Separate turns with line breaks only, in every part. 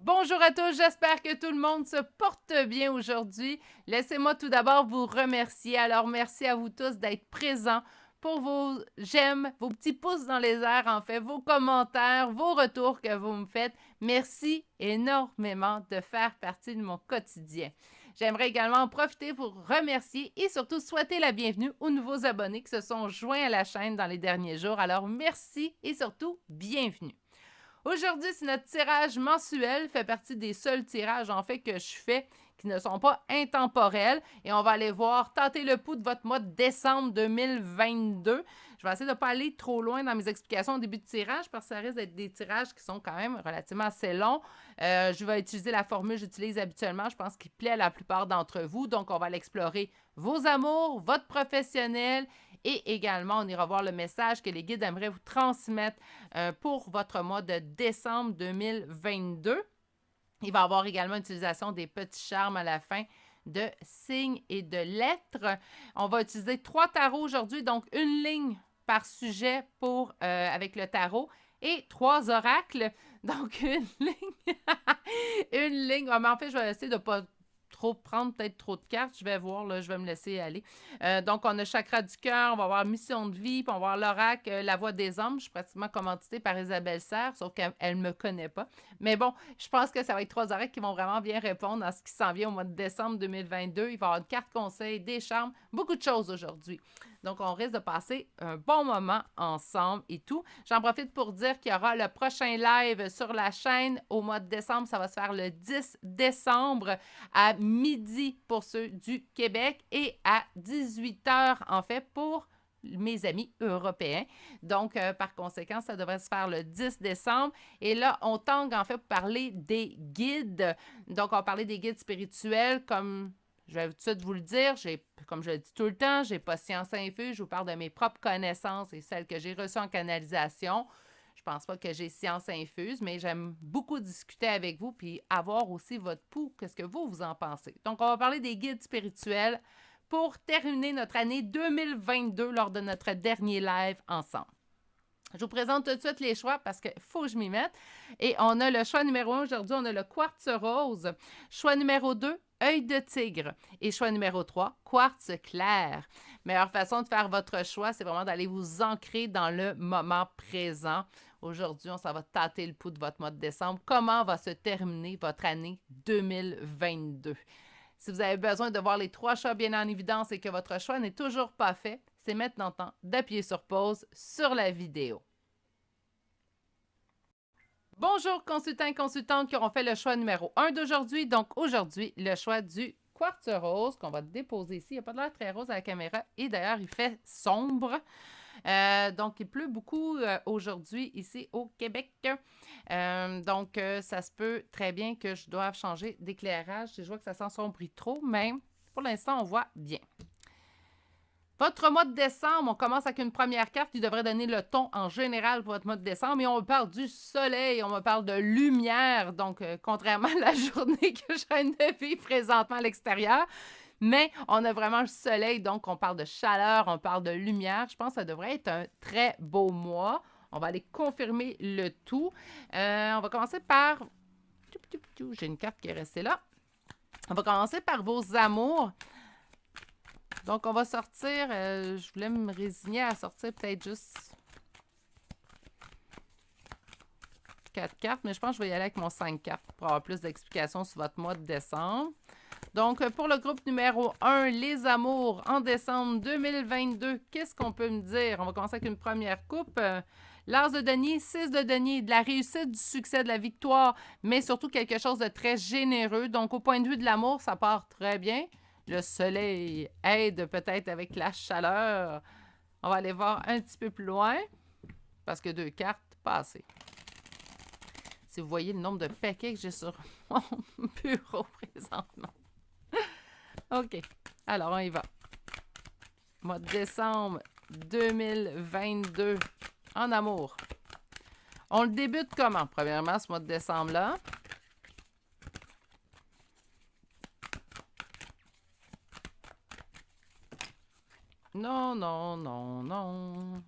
Bonjour à tous, j'espère que tout le monde se porte bien aujourd'hui. Laissez-moi tout d'abord vous remercier. Alors, merci à vous tous d'être présents pour vos j'aime, vos petits pouces dans les airs, en fait, vos commentaires, vos retours que vous me faites. Merci énormément de faire partie de mon quotidien. J'aimerais également en profiter pour remercier et surtout souhaiter la bienvenue aux nouveaux abonnés qui se sont joints à la chaîne dans les derniers jours. Alors, merci et surtout, bienvenue. Aujourd'hui, c'est notre tirage mensuel, fait partie des seuls tirages en fait que je fais qui ne sont pas intemporels et on va aller voir tenter le pouls de votre mois de décembre 2022. Je vais essayer de ne pas aller trop loin dans mes explications au début de tirage parce que ça risque d'être des tirages qui sont quand même relativement assez longs. Je vais utiliser la formule que j'utilise habituellement, je pense qu'il plaît à la plupart d'entre vous. Donc, on va l'explorer vos amours, votre professionnel et également, on ira voir le message que les guides aimeraient vous transmettre pour votre mois de décembre 2022. Il va y avoir également utilisation des petits charmes à la fin de signes et de lettres. On va utiliser 3 tarots aujourd'hui, donc une ligne par sujet pour avec le tarot et 3 oracles. Donc une ligne. Une ligne. Mais en fait, je vais essayer de ne pas trop prendre peut-être trop de cartes. Je vais voir, là, je vais me laisser aller. Donc, on a Chakra du cœur, on va avoir Mission de vie, puis on va avoir l'oracle, La voix des hommes. Je suis pratiquement commanditée par Isabelle Serre, sauf qu'elle ne me connaît pas. Mais bon, je pense que ça va être 3 oracles qui vont vraiment bien répondre à ce qui s'en vient au mois de décembre 2022. Il va y avoir une carte conseil, des charmes, beaucoup de choses aujourd'hui. Donc, on risque de passer un bon moment ensemble et tout. J'en profite pour dire qu'il y aura le prochain live sur la chaîne au mois de décembre. Ça va se faire le 10 décembre à midi pour ceux du Québec et à 18h en fait pour mes amis européens. Donc, par conséquent, ça devrait se faire le 10 décembre. Et là, on tente en fait pour parler des guides. Donc, on va parler des guides spirituels comme je vais tout de suite vous le dire, comme je le dis tout le temps, j'ai pas science infuse, je vous parle de mes propres connaissances et celles que j'ai reçues en canalisation. Je pense pas que j'ai science infuse, mais j'aime beaucoup discuter avec vous puis avoir aussi votre pouls, qu'est-ce que vous en pensez. Donc, on va parler des guides spirituels pour terminer notre année 2022 lors de notre dernier live ensemble. Je vous présente tout de suite les choix parce qu'il faut que je m'y mette. Et on a le choix numéro 1 aujourd'hui, on a le quartz rose. Choix numéro 2, œil de tigre. Et choix numéro 3, quartz clair. Meilleure façon de faire votre choix, c'est vraiment d'aller vous ancrer dans le moment présent. Aujourd'hui, on s'en va tâter le pouls de votre mois de décembre. Comment va se terminer votre année 2022? Si vous avez besoin de voir les 3 choix bien en évidence et que votre choix n'est toujours pas fait, c'est maintenant temps d'appuyer sur pause sur la vidéo. Bonjour consultants et consultantes qui auront fait le choix numéro 1 d'aujourd'hui. Donc aujourd'hui, le choix du quartz rose qu'on va déposer ici. Il n'a pas l'air très rose à la caméra et d'ailleurs, il fait sombre. Donc, il pleut beaucoup aujourd'hui ici au Québec. Donc, ça se peut très bien que je doive changer d'éclairage si je vois que ça s'ensombrit trop, mais pour l'instant, on voit bien. Votre mois de décembre, on commence avec une première carte qui devrait donner le ton en général pour votre mois de décembre. Et on me parle du soleil, on me parle de lumière. Donc, contrairement à la journée que je viens de vivre présentement à l'extérieur, mais on a vraiment le soleil, donc on parle de chaleur, on parle de lumière. Je pense que ça devrait être un très beau mois. On va aller confirmer le tout. On va commencer par... J'ai une carte qui est restée là. On va commencer par vos amours. Donc, on va sortir... je voulais me résigner à sortir peut-être juste 4 cartes, mais je pense que je vais y aller avec mon 5 cartes pour avoir plus d'explications sur votre mois de décembre. Donc, pour le groupe numéro 1, les amours, en décembre 2022, qu'est-ce qu'on peut me dire? On va commencer avec une première coupe. L'as de denier, 6 de denier, de la réussite, du succès, de la victoire, mais surtout quelque chose de très généreux. Donc, au point de vue de l'amour, ça part très bien. Le soleil aide peut-être avec la chaleur. On va aller voir un petit peu plus loin, parce que 2 cartes, pas assez. Si vous voyez le nombre de paquets que j'ai sur mon bureau présentement. OK. Alors, on y va. Mois de décembre 2022 en amour. On le débute comment? Premièrement, ce mois de décembre-là. Non, non, non, non.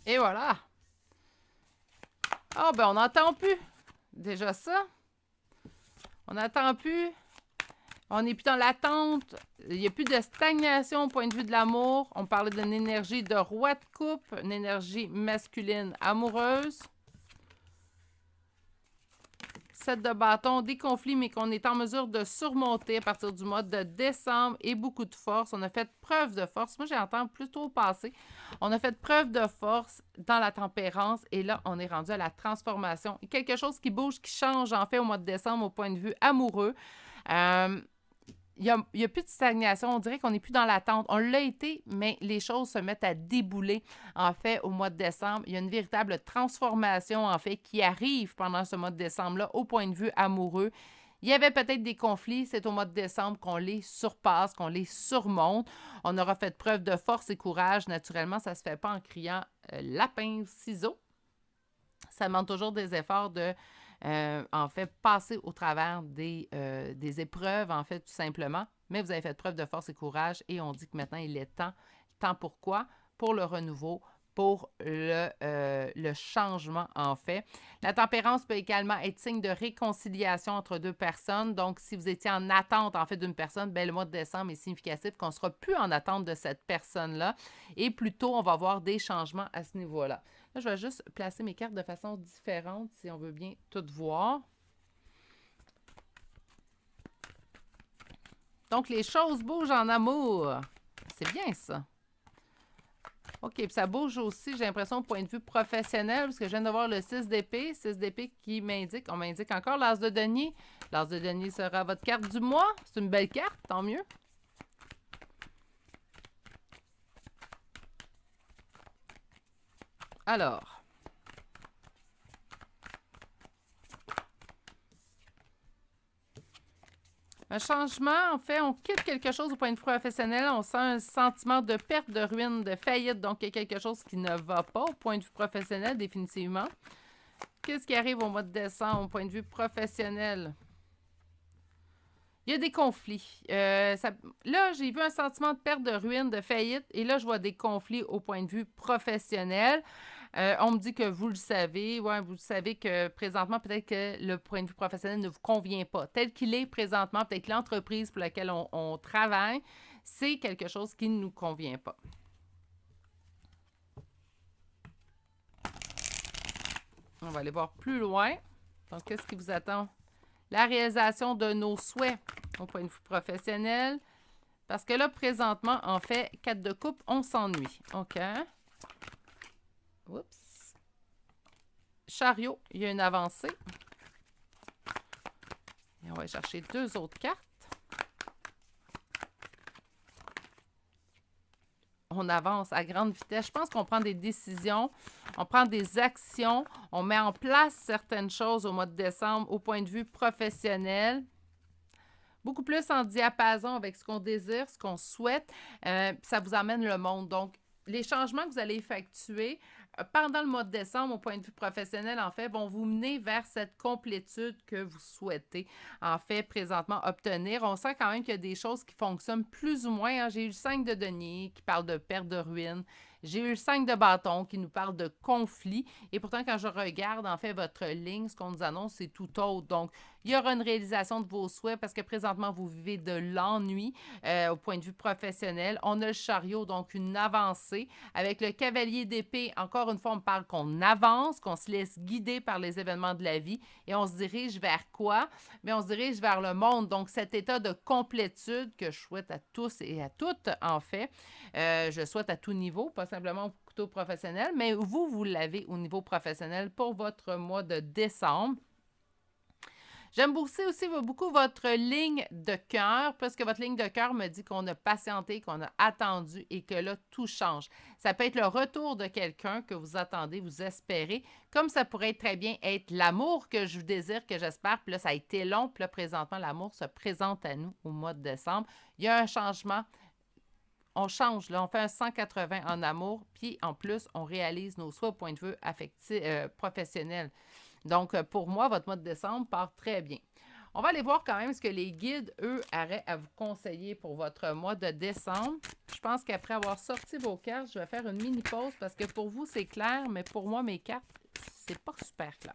Et voilà. Ah, ben on n'entend plus. Déjà ça. On n'entend plus. On n'est plus dans l'attente. Il n'y a plus de stagnation au point de vue de l'amour. On parlait d'une énergie de roi de coupe, une énergie masculine amoureuse. 7 de bâton, des conflits, mais qu'on est en mesure de surmonter à partir du mois de décembre et beaucoup de force. On a fait preuve de force. Moi, j'entends plutôt passer. On a fait preuve de force dans la tempérance et là, on est rendu à la transformation. Quelque chose qui bouge, qui change en fait au mois de décembre au point de vue amoureux. Il y a plus de stagnation. On dirait qu'on n'est plus dans l'attente. On l'a été, mais les choses se mettent à débouler. En fait, au mois de décembre, il y a une véritable transformation, en fait, qui arrive pendant ce mois de décembre-là, au point de vue amoureux. Il y avait peut-être des conflits. C'est au mois de décembre qu'on les surpasse, qu'on les surmonte. On aura fait preuve de force et courage. Naturellement, ça ne se fait pas en criant lapin, ciseaux. Ça demande toujours des efforts de en fait, passer au travers des épreuves, en fait, tout simplement. Mais vous avez fait preuve de force et courage et on dit que maintenant, il est temps. Temps pourquoi? Pour le renouveau, pour le changement, en fait. La tempérance peut également être signe de réconciliation entre deux personnes. Donc, si vous étiez en attente, en fait, d'une personne, bien, le mois de décembre est significatif qu'on ne sera plus en attente de cette personne-là. Et plutôt, on va voir des changements à ce niveau-là. Là, je vais juste placer mes cartes de façon différente si on veut bien tout voir. Donc, les choses bougent en amour. C'est bien ça. OK, puis ça bouge aussi, j'ai l'impression, au point de vue professionnel, parce que je viens de voir le 6 d'épée. 6 d'épée qui m'indique, on m'indique encore l'as de denier. L'as de denier sera votre carte du mois. C'est une belle carte, tant mieux. Alors, un changement, en fait, on quitte quelque chose au point de vue professionnel, on sent un sentiment de perte, de ruine, de faillite, donc il y a quelque chose qui ne va pas au point de vue professionnel, définitivement. Qu'est-ce qui arrive au mois de décembre au point de vue professionnel? Il y a des conflits. Là, j'ai vu un sentiment de perte, de ruine, de faillite, et là, je vois des conflits au point de vue professionnel. On me dit que vous le savez, vous savez que présentement, peut-être que le point de vue professionnel ne vous convient pas. Tel qu'il est présentement, peut-être que l'entreprise pour laquelle on travaille, c'est quelque chose qui ne nous convient pas. On va aller voir plus loin. Donc, qu'est-ce qui vous attend? La réalisation de nos souhaits au point de vue professionnel. Parce que là, présentement, en fait, 4 de coupe, on s'ennuie. OK. Oups. Chariot, il y a une avancée. Et on va chercher 2 autres cartes. On avance à grande vitesse. Je pense qu'on prend des décisions, on prend des actions, on met en place certaines choses au mois de décembre au point de vue professionnel. Beaucoup plus en diapason avec ce qu'on désire, ce qu'on souhaite. Ça vous amène le monde. Donc, les changements que vous allez effectuer pendant le mois de décembre, au point de vue professionnel, en fait, vont vous mener vers cette complétude que vous souhaitez, en fait, présentement obtenir. On sent quand même qu'il y a des choses qui fonctionnent plus ou moins. Hein. J'ai eu le 5 de denier qui parle de perte de ruine. J'ai eu le 5 de bâton qui nous parle de conflit. Et pourtant, quand je regarde, en fait, votre ligne, ce qu'on nous annonce, c'est tout autre. Donc, il y aura une réalisation de vos souhaits parce que présentement, vous vivez de l'ennui au point de vue professionnel. On a le chariot, donc une avancée. Avec le cavalier d'épée, encore une fois, on parle qu'on avance, qu'on se laisse guider par les événements de la vie et on se dirige vers quoi? Mais on se dirige vers le monde. Donc, cet état de complétude que je souhaite à tous et à toutes, en fait, je souhaite à tout niveau, pas simplement au couteau professionnel, mais vous l'avez au niveau professionnel pour votre mois de décembre. J'aime aussi beaucoup votre ligne de cœur, parce que votre ligne de cœur me dit qu'on a patienté, qu'on a attendu et que là, tout change. Ça peut être le retour de quelqu'un que vous attendez, vous espérez, comme ça pourrait très bien être l'amour que je désire, que j'espère. Puis là, ça a été long, puis là, présentement, l'amour se présente à nous au mois de décembre. Il y a un changement. On change, là, on fait un 180 en amour, puis en plus, on réalise nos souhaits au point de vue affectif, professionnel. Donc, pour moi, votre mois de décembre part très bien. On va aller voir quand même ce que les guides, eux, auraient à vous conseiller pour votre mois de décembre. Je pense qu'après avoir sorti vos cartes, je vais faire une mini pause parce que pour vous, c'est clair, mais pour moi, mes cartes, c'est pas super clair.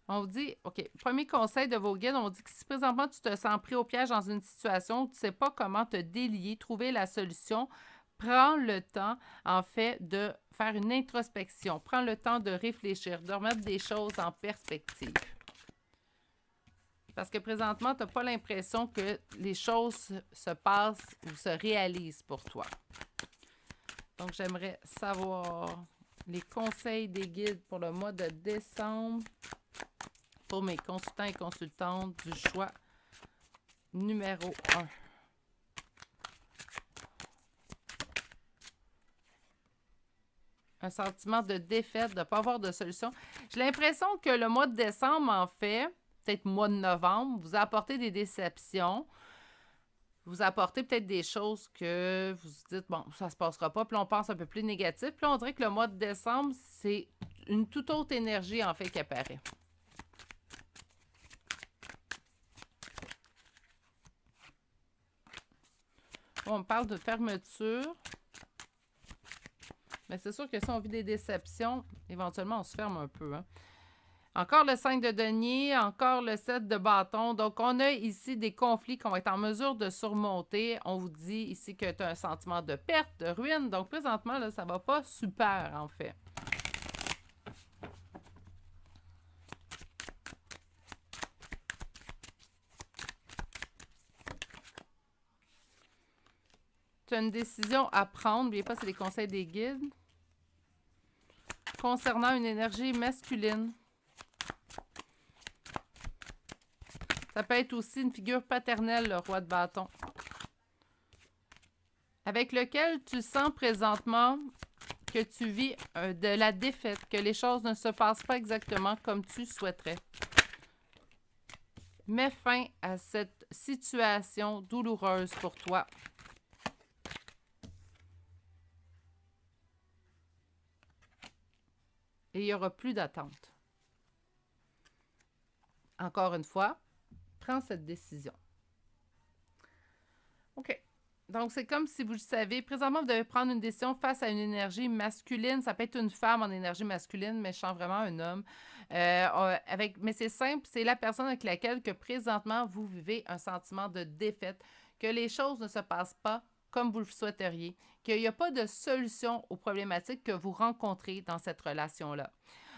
On vous dit, OK, premier conseil de vos guides, on vous dit que si présentement tu te sens pris au piège dans une situation où tu ne sais pas comment te délier, trouver la solution, prends le temps, en fait, de faire une introspection. Prends le temps de réfléchir, de remettre des choses en perspective. Parce que présentement, tu n'as pas l'impression que les choses se passent ou se réalisent pour toi. Donc, j'aimerais savoir les conseils des guides pour le mois de décembre pour mes consultants et consultantes du choix numéro 1. Un sentiment de défaite, de ne pas avoir de solution. J'ai l'impression que le mois de décembre, en fait, peut-être mois de novembre, vous apportez des déceptions. Vous apportez peut-être des choses que vous dites, bon, ça se passera pas. Puis là, on pense un peu plus négatif. Puis là, on dirait que le mois de décembre, c'est une toute autre énergie, en fait, qui apparaît. On parle de fermeture. Mais c'est sûr que si on vit des déceptions, éventuellement, on se ferme un peu. Hein? Encore le 5 de denier, encore le 7 de bâton. Donc, on a ici des conflits qu'on va être en mesure de surmonter. On vous dit ici que tu as un sentiment de perte, de ruine. Donc, présentement, là, ça va pas super, en fait. Tu as une décision à prendre. N'oubliez pas, c'est les conseils des guides. Concernant une énergie masculine. Ça peut être aussi une figure paternelle, le roi de bâton. Avec lequel tu sens présentement que tu vis de la défaite, que les choses ne se passent pas exactement comme tu souhaiterais. Mets fin à cette situation douloureuse pour toi. Et il n'y aura plus d'attente. Encore une fois, prends cette décision. OK. Donc, c'est comme si vous le savez, présentement, vous devez prendre une décision face à une énergie masculine. Ça peut être une femme en énergie masculine, mais je sens vraiment un homme. Mais c'est simple, c'est la personne avec laquelle que présentement, vous vivez un sentiment de défaite, que les choses ne se passent pas comme vous le souhaiteriez, qu'il n'y a pas de solution aux problématiques que vous rencontrez dans cette relation-là.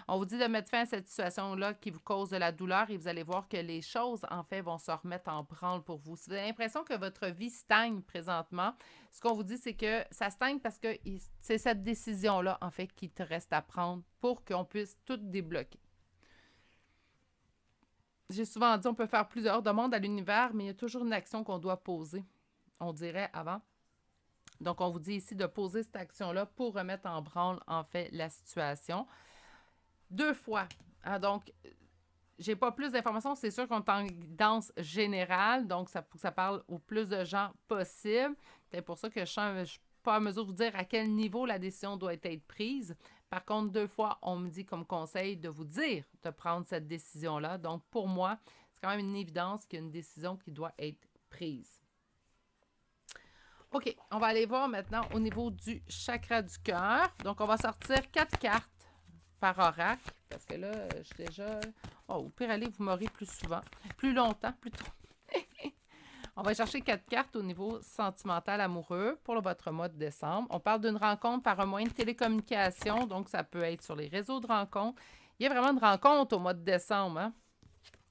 On vous dit de mettre fin à cette situation-là qui vous cause de la douleur et vous allez voir que les choses, en fait, vont se remettre en branle pour vous. Si vous avez l'impression que votre vie stagne présentement, ce qu'on vous dit, c'est que ça stagne parce que c'est cette décision-là, en fait, qui te reste à prendre pour qu'on puisse tout débloquer. J'ai souvent dit, on peut faire plusieurs demandes à l'univers, mais il y a toujours une action qu'on doit poser, on dirait avant. Donc, on vous dit ici de poser cette action-là pour remettre en branle, en fait, la situation. 2 fois. Ah, donc, j'ai pas plus d'informations. C'est sûr qu'on est en danse générale, donc ça parle au plus de gens possible. C'est pour ça que je ne suis pas en mesure de vous dire à quel niveau la décision doit être prise. Par contre, 2 fois, on me dit comme conseil de vous dire de prendre cette décision-là. Donc, pour moi, c'est quand même une évidence qu'il y a une décision qui doit être prise. OK, on va aller voir maintenant au niveau du chakra du cœur. Donc, on va sortir 4 cartes par oracle, parce que là, je suis déjà... Oh, au pire, allez, vous m'aurez plus souvent, plus longtemps, plutôt. On va chercher 4 cartes au niveau sentimental amoureux pour votre mois de décembre. On parle d'une rencontre par un moyen de télécommunication, donc ça peut être sur les réseaux de rencontres. Il y a vraiment une rencontre au mois de décembre. Hein?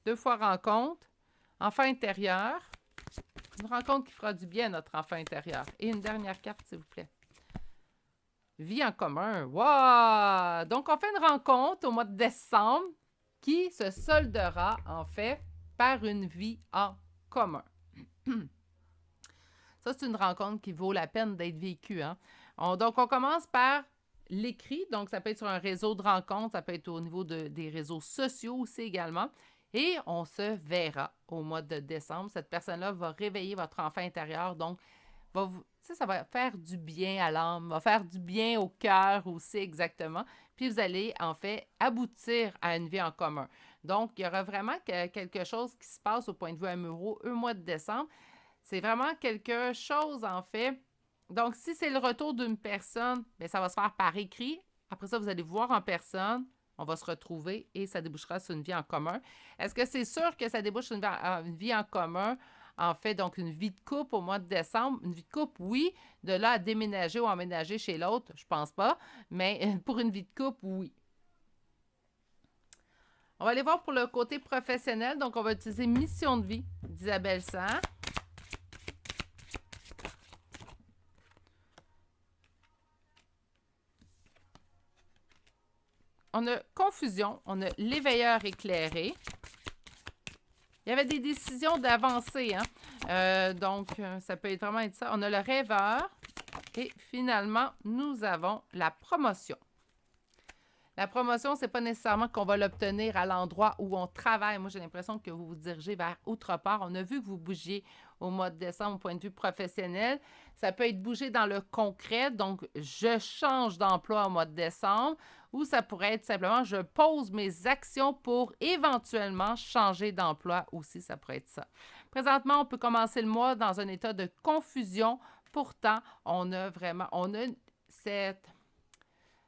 2 fois rencontre, enfant intérieur, une rencontre qui fera du bien à notre enfant intérieur. Et une dernière carte, s'il vous plaît. Vie en commun. Wow! Donc, on fait une rencontre au mois de décembre qui se soldera, en fait, par une vie en commun. Ça, c'est une rencontre qui vaut la peine d'être vécue. Hein? Donc, on commence par l'écrit. Donc, ça peut être sur un réseau de rencontres, ça peut être au niveau des réseaux sociaux aussi également. Et on se verra au mois de décembre. Cette personne-là va réveiller votre enfant intérieur. Donc, ça va faire du bien à l'âme, va faire du bien au cœur aussi exactement. Puis vous allez en fait aboutir à une vie en commun. Donc, il y aura vraiment quelque chose qui se passe au point de vue amoureux au mois de décembre. C'est vraiment quelque chose en fait. Donc, si c'est le retour d'une personne, bien, ça va se faire par écrit. Après ça, vous allez voir en personne. On va se retrouver et ça débouchera sur une vie en commun. Est-ce que c'est sûr que ça débouche sur une vie en commun? En fait, donc une vie de couple au mois de décembre. Une vie de couple, oui. De là à déménager ou emménager chez l'autre, je pense pas. Mais pour une vie de couple, oui. On va aller voir pour le côté professionnel. Donc, on va utiliser Mission de vie d'Isabelle Sarr. On a confusion, on a l'éveilleur éclairé. Il y avait des décisions d'avancée, hein? Donc, ça peut vraiment être ça. On a le rêveur. Et finalement, nous avons la promotion. La promotion, c'est pas nécessairement qu'on va l'obtenir à l'endroit où on travaille. Moi, j'ai l'impression que vous vous dirigez vers autre part. On a vu que vous bougiez au mois de décembre au point de vue professionnel. Ça peut être bougé dans le concret, donc je change d'emploi au mois de décembre, ou ça pourrait être simplement je pose mes actions pour éventuellement changer d'emploi aussi, ça pourrait être ça. Présentement, on peut commencer le mois dans un état de confusion. Pourtant, on a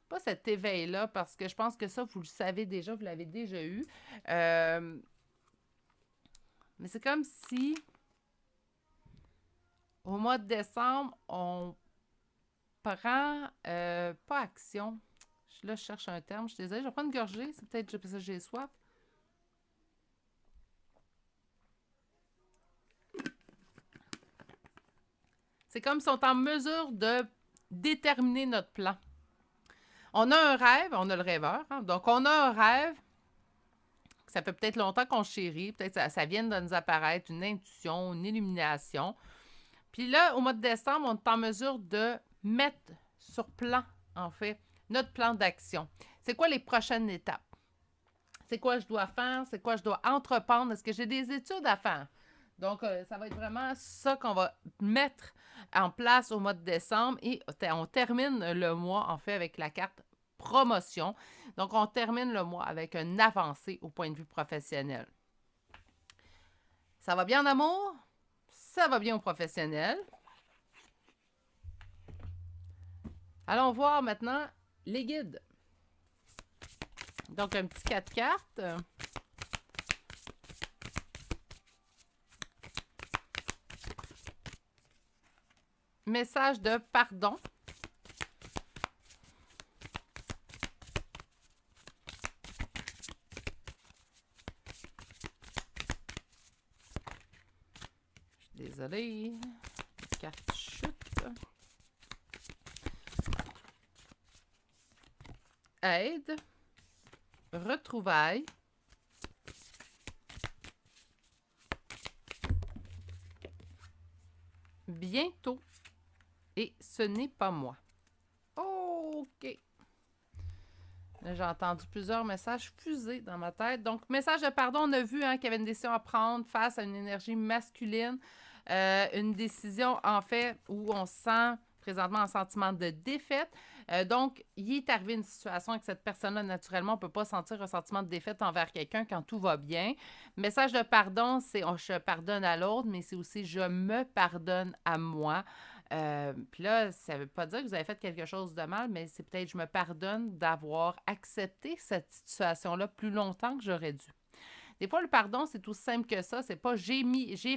pas cet éveil-là, parce que je pense que ça, vous le savez déjà, vous l'avez déjà eu. Mais c'est comme si, au mois de décembre, on prend pas action. Là, je cherche un terme, je suis désolée, je vais prendre une gorgée, c'est peut-être parce que j'ai soif. C'est comme si on est en mesure de déterminer notre plan. On a un rêve, on a le rêveur, hein? Donc on a un rêve, ça fait peut-être longtemps qu'on chérit, peut-être ça vient de nous apparaître, une intuition, une illumination. Puis là, au mois de décembre, on est en mesure de mettre sur plan, en fait, notre plan d'action. C'est quoi les prochaines étapes? C'est quoi je dois faire? C'est quoi je dois entreprendre? Est-ce que j'ai des études à faire? Donc, ça va être vraiment ça qu'on va mettre en place au mois de décembre et on termine le mois, en fait, avec la carte promotion. Donc, on termine le mois avec une avancée au point de vue professionnel. Ça va bien en amour? Ça va bien au professionnel. Allons voir maintenant les guides. Donc, un petit 4 cartes. Message de pardon. Je suis désolée. Carte chute. Aide. Retrouvailles. Bientôt. Et ce n'est pas moi. OK. Là, j'ai entendu plusieurs messages fusés dans ma tête. Donc, message de pardon, on a vu qu'il y avait une décision à prendre face à une énergie masculine. Une décision, en fait, où on sent présentement un sentiment de défaite. Donc, il est arrivé une situation avec cette personne-là, naturellement, on ne peut pas sentir un sentiment de défaite envers quelqu'un quand tout va bien. Message de pardon, c'est je pardonne à l'autre, mais c'est aussi je me pardonne à moi. Puis là, ça ne veut pas dire que vous avez fait quelque chose de mal, mais c'est peut-être je me pardonne d'avoir accepté cette situation-là plus longtemps que j'aurais dû. Des fois, le pardon, c'est tout simple que ça. C'est pas j'ai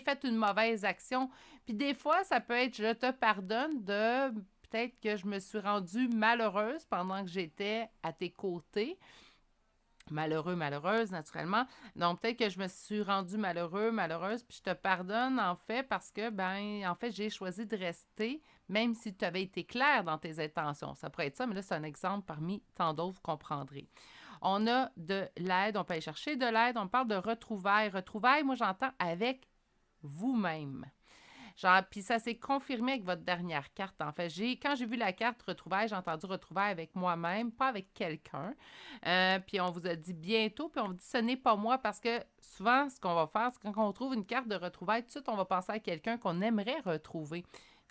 fait une mauvaise action. Puis des fois, ça peut être je te pardonne de peut-être que je me suis rendue malheureuse pendant que j'étais à tes côtés. Malheureux, malheureuse, naturellement. Donc, peut-être que je me suis rendue malheureux, malheureuse, puis je te pardonne, en fait, parce que, en fait, j'ai choisi de rester, même si tu avais été clair dans tes intentions. Ça pourrait être ça, mais là, c'est un exemple parmi tant d'autres, vous comprendrez. On a de l'aide, on peut aller chercher de l'aide, on parle de retrouvailles. Retrouvailles, moi, j'entends avec vous-même. Puis ça s'est confirmé avec votre dernière carte. En fait, quand j'ai vu la carte retrouvailles, j'ai entendu retrouvailles avec moi-même, pas avec quelqu'un. Puis on vous a dit bientôt, puis on vous dit ce n'est pas moi parce que souvent, ce qu'on va faire, c'est quand on trouve une carte de retrouvailles, tout de suite, on va penser à quelqu'un qu'on aimerait retrouver.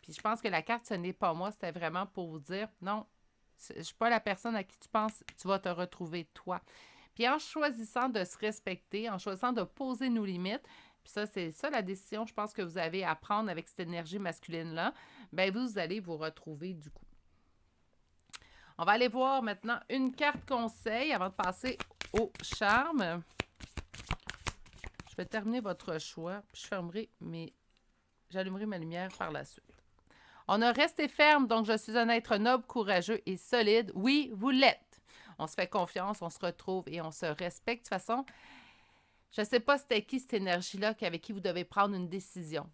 Puis je pense que la carte, ce n'est pas moi, c'était vraiment pour vous dire, non, je ne suis pas la personne à qui tu penses, tu vas te retrouver toi. Puis en choisissant de se respecter, en choisissant de poser nos limites, puis ça, c'est ça la décision, je pense que vous avez à prendre avec cette énergie masculine-là, bien vous allez vous retrouver du coup. On va aller voir maintenant une carte conseil avant de passer au charme. Je vais terminer votre choix, puis j'allumerai ma lumière par la suite. On a resté ferme, donc je suis un être noble, courageux et solide. Oui, vous l'êtes. On se fait confiance, on se retrouve et on se respecte. De toute façon, je ne sais pas c'était qui cette énergie-là avec qui vous devez prendre une décision.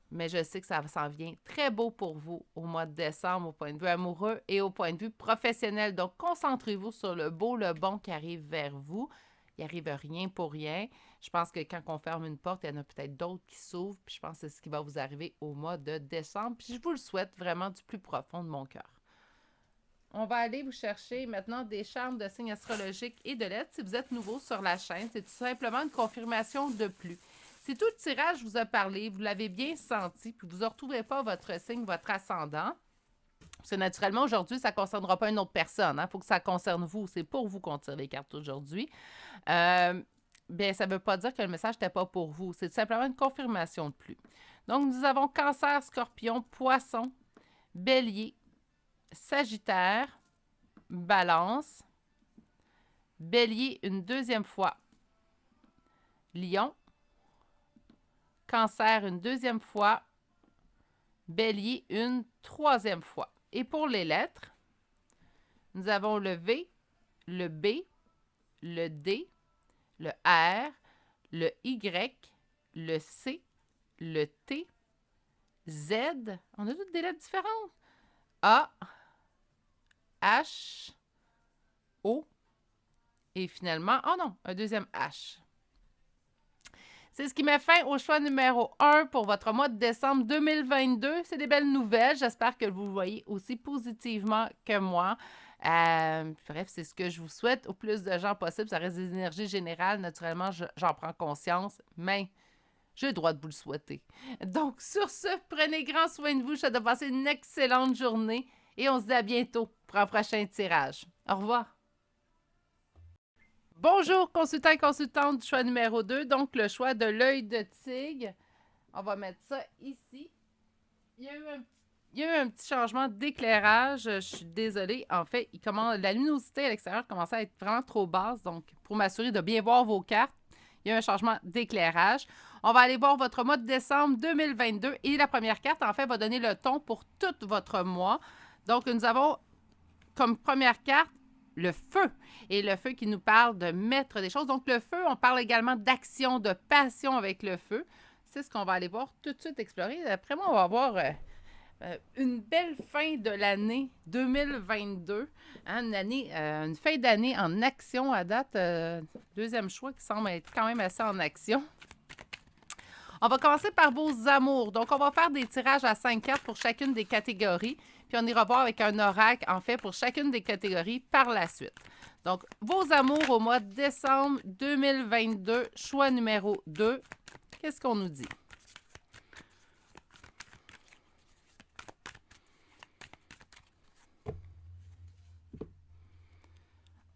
Mais je sais que ça s'en vient très beau pour vous au mois de décembre au point de vue amoureux et au point de vue professionnel. Donc, concentrez-vous sur le beau, le bon qui arrive vers vous. Il n'arrive rien pour rien. Je pense que quand on ferme une porte, il y en a peut-être d'autres qui s'ouvrent. Puis je pense que c'est ce qui va vous arriver au mois de décembre. Puis je vous le souhaite vraiment du plus profond de mon cœur. On va aller vous chercher maintenant des charmes de signes astrologiques et de lettres. Si vous êtes nouveau sur la chaîne, c'est tout simplement une confirmation de plus. Si tout le tirage vous a parlé, vous l'avez bien senti, puis vous ne retrouvez pas votre signe, votre ascendant, parce que naturellement, aujourd'hui, ça ne concernera pas une autre personne. Il faut que ça concerne vous. C'est pour vous qu'on tire les cartes aujourd'hui. Bien, ça ne veut pas dire que le message n'était pas pour vous. C'est tout simplement une confirmation de plus. Donc, nous avons Cancer, Scorpion, Poisson, Bélier, Sagittaire, Balance, Bélier une deuxième fois, Lion, Cancer une deuxième fois, Bélier une troisième fois. Et pour les lettres, nous avons le V, le B, le D, le R, le Y, le C, le T, Z. On a toutes des lettres différentes. A, H, O et finalement, oh non, un deuxième H. C'est ce qui met fin au choix numéro 1 pour votre mois de décembre 2022. C'est des belles nouvelles. J'espère que vous voyez aussi positivement que moi. Bref, c'est ce que je vous souhaite au plus de gens possible. Ça reste des énergies générales. Naturellement, j'en prends conscience, mais j'ai le droit de vous le souhaiter. Donc, sur ce, prenez grand soin de vous. Je souhaite de passer une excellente journée et on se dit à bientôt pour un prochain tirage. Au revoir. Bonjour, consultant et consultante du choix numéro 2, donc le choix de l'œil de tigre. On va mettre ça ici. Il y a eu un petit changement d'éclairage. Je suis désolée. En fait, la luminosité à l'extérieur commençait à être vraiment trop basse. Donc, pour m'assurer de bien voir vos cartes, il y a eu un changement d'éclairage. On va aller voir votre mois de décembre 2022. Et la première carte, en fait, va donner le ton pour tout votre mois. Donc, nous avons comme première carte le feu. Et le feu qui nous parle de mettre des choses. Donc, le feu, on parle également d'action, de passion avec le feu. C'est ce qu'on va aller voir tout de suite explorer. Après moi, on va avoir une belle fin de l'année 2022. Hein, une fin d'année en action à date. Deuxième choix qui semble être quand même assez en action. On va commencer par vos amours. Donc, on va faire des tirages à 5 cartes pour chacune des catégories. Puis, on ira voir avec un oracle, en fait, pour chacune des catégories par la suite. Donc, vos amours au mois de décembre 2022, choix numéro 2. Qu'est-ce qu'on nous dit?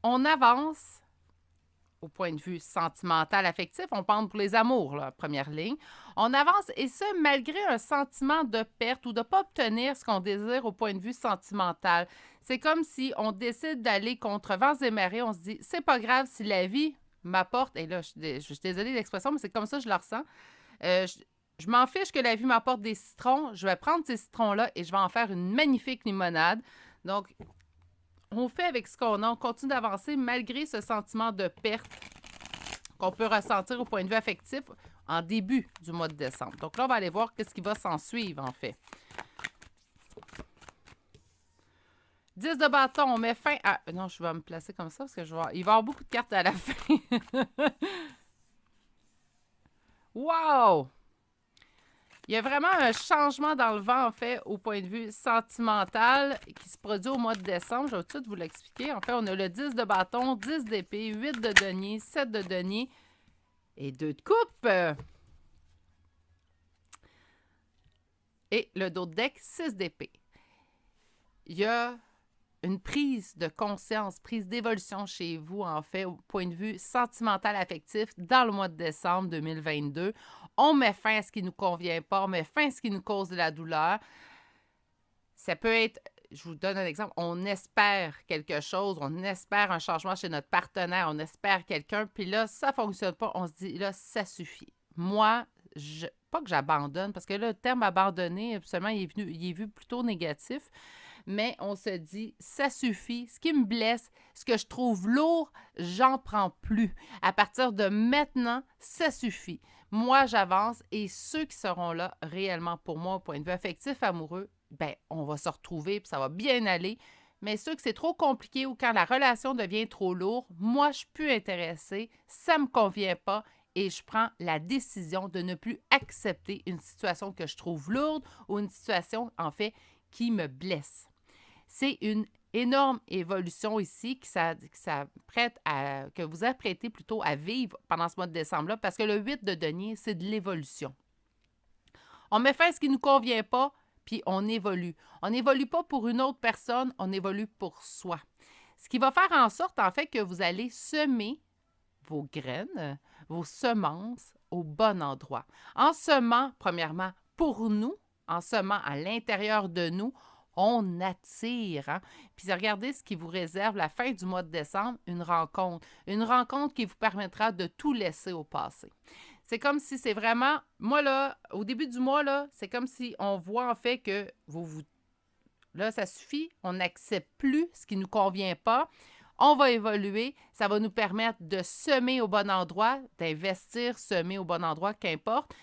On avance au point de vue sentimental, affectif, on parle pour les amours, là, première ligne. On avance, et ce, malgré un sentiment de perte ou de ne pas obtenir ce qu'on désire au point de vue sentimental. C'est comme si on décide d'aller contre vents et marées, on se dit, c'est pas grave si la vie m'apporte, et là, je suis désolée de l'expression, mais c'est comme ça que je le ressens. Je m'en fiche que la vie m'apporte des citrons, je vais prendre ces citrons-là et je vais en faire une magnifique limonade. Donc, on fait avec ce qu'on a, on continue d'avancer malgré ce sentiment de perte qu'on peut ressentir au point de vue affectif en début du mois de décembre. Donc là, on va aller voir ce qui va s'en suivre, en fait. 10 de bâton, on met fin à... Non, je vais me placer comme ça parce que il va y avoir beaucoup de cartes à la fin. Wow! Il y a vraiment un changement dans le vent, en fait, au point de vue sentimental qui se produit au mois de décembre. Je vais tout vous l'expliquer. En fait, on a le 10 de bâton, 10 d'épée, 8 de denier, 7 de denier et 2 de coupe. Et le dos de deck, 6 d'épée. Il y a une prise de conscience, prise d'évolution chez vous, en fait, au point de vue sentimental, affectif, dans le mois de décembre 2022. On met fin à ce qui ne nous convient pas, on met fin à ce qui nous cause de la douleur. Ça peut être, je vous donne un exemple, on espère quelque chose, on espère un changement chez notre partenaire, on espère quelqu'un, puis là, ça ne fonctionne pas, on se dit, là, ça suffit. Moi, pas que j'abandonne, parce que là, le terme abandonner, absolument, il est vu plutôt négatif, mais on se dit, ça suffit. Ce qui me blesse, ce que je trouve lourd, j'en prends plus. À partir de maintenant, ça suffit. Moi, j'avance et ceux qui seront là réellement pour moi au point de vue affectif, amoureux, ben, on va se retrouver puis ça va bien aller. Mais ceux que c'est trop compliqué ou quand la relation devient trop lourde, moi, je suis plus intéressée, ça me convient pas et je prends la décision de ne plus accepter une situation que je trouve lourde ou une situation, en fait, qui me blesse. C'est une énorme évolution ici que vous apprêtez plutôt à vivre pendant ce mois de décembre-là, parce que le 8 de denier, c'est de l'évolution. On met fin à ce qui ne nous convient pas, puis on évolue. On n'évolue pas pour une autre personne, on évolue pour soi. Ce qui va faire en sorte, en fait, que vous allez semer vos graines, vos semences au bon endroit. En semant, premièrement, pour nous, en semant à l'intérieur de nous, on attire. Hein? Puis regardez ce qui vous réserve la fin du mois de décembre, une rencontre. Une rencontre qui vous permettra de tout laisser au passé. C'est comme si c'est vraiment, moi là, au début du mois, là, c'est comme si on voit en fait que là, ça suffit, on n'accepte plus ce qui ne nous convient pas. On va évoluer, ça va nous permettre de semer au bon endroit, d'investir, semer au bon endroit, qu'importe.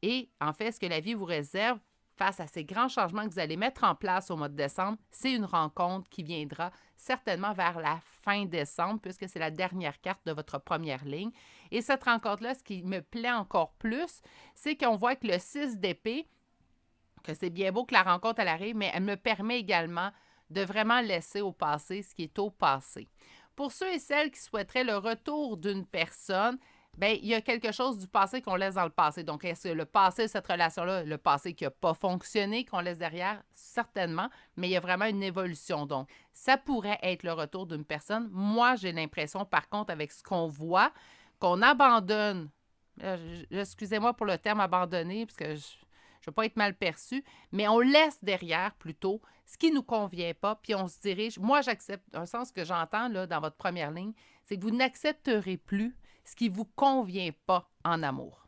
Et en fait, ce que la vie vous réserve face à ces grands changements que vous allez mettre en place au mois de décembre, c'est une rencontre qui viendra certainement vers la fin décembre, puisque c'est la dernière carte de votre première ligne. Et cette rencontre-là, ce qui me plaît encore plus, c'est qu'on voit que le 6 d'épée, que c'est bien beau que la rencontre elle arrive, mais elle me permet également de vraiment laisser au passé ce qui est au passé. Pour ceux et celles qui souhaiteraient le retour d'une personne, bien, il y a quelque chose du passé qu'on laisse dans le passé. Donc, est-ce que le passé de cette relation-là, le passé qui n'a pas fonctionné, qu'on laisse derrière? Certainement, mais il y a vraiment une évolution. Donc, ça pourrait être le retour d'une personne. Moi, j'ai l'impression, par contre, avec ce qu'on voit, qu'on abandonne. Excusez-moi pour le terme abandonner, parce que je ne veux pas être mal perçu, mais on laisse derrière plutôt ce qui ne nous convient pas, puis on se dirige. Moi, j'accepte, un sens que j'entends là, dans votre première ligne, c'est que vous n'accepterez plus ce qui ne vous convient pas en amour.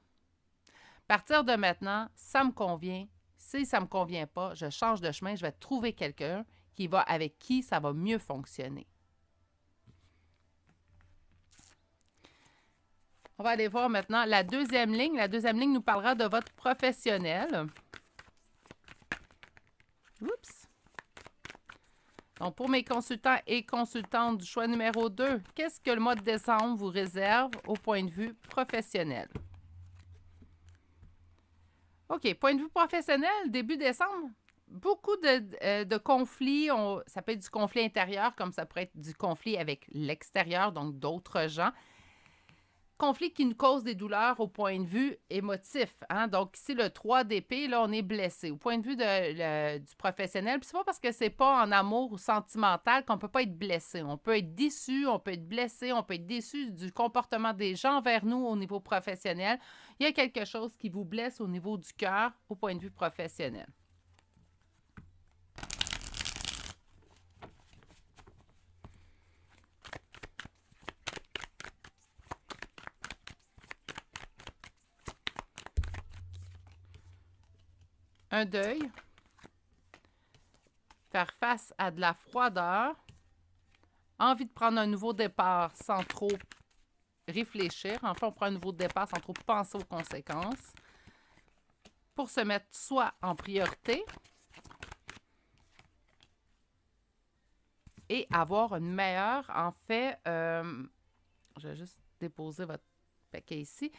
À partir de maintenant, ça me convient. Si ça ne me convient pas, je change de chemin, je vais trouver quelqu'un avec qui ça va mieux fonctionner. On va aller voir maintenant la deuxième ligne. La deuxième ligne nous parlera de votre professionnel. Oups. Donc, pour mes consultants et consultantes du choix numéro 2, qu'est-ce que le mois de décembre vous réserve au point de vue professionnel? OK, point de vue professionnel, début décembre, beaucoup de conflits. Ça peut être du conflit intérieur, comme ça pourrait être du conflit avec l'extérieur, donc d'autres gens. Conflit qui nous cause des douleurs au point de vue émotif. Hein? Donc, ici, le 3 d'épée, là, on est blessé. Au point de vue du professionnel, puis c'est pas parce que c'est pas en amour ou sentimental qu'on peut pas être blessé. On peut être déçu, on peut être blessé, on peut être déçu du comportement des gens envers nous au niveau professionnel. Il y a quelque chose qui vous blesse au niveau du cœur au point de vue professionnel. Un deuil, faire face à de la froideur, envie de prendre un nouveau départ sans trop réfléchir. Enfin, on prend un nouveau départ sans trop penser aux conséquences pour se mettre soit en priorité et avoir une meilleure, en fait, je vais juste déposer votre paquet ici.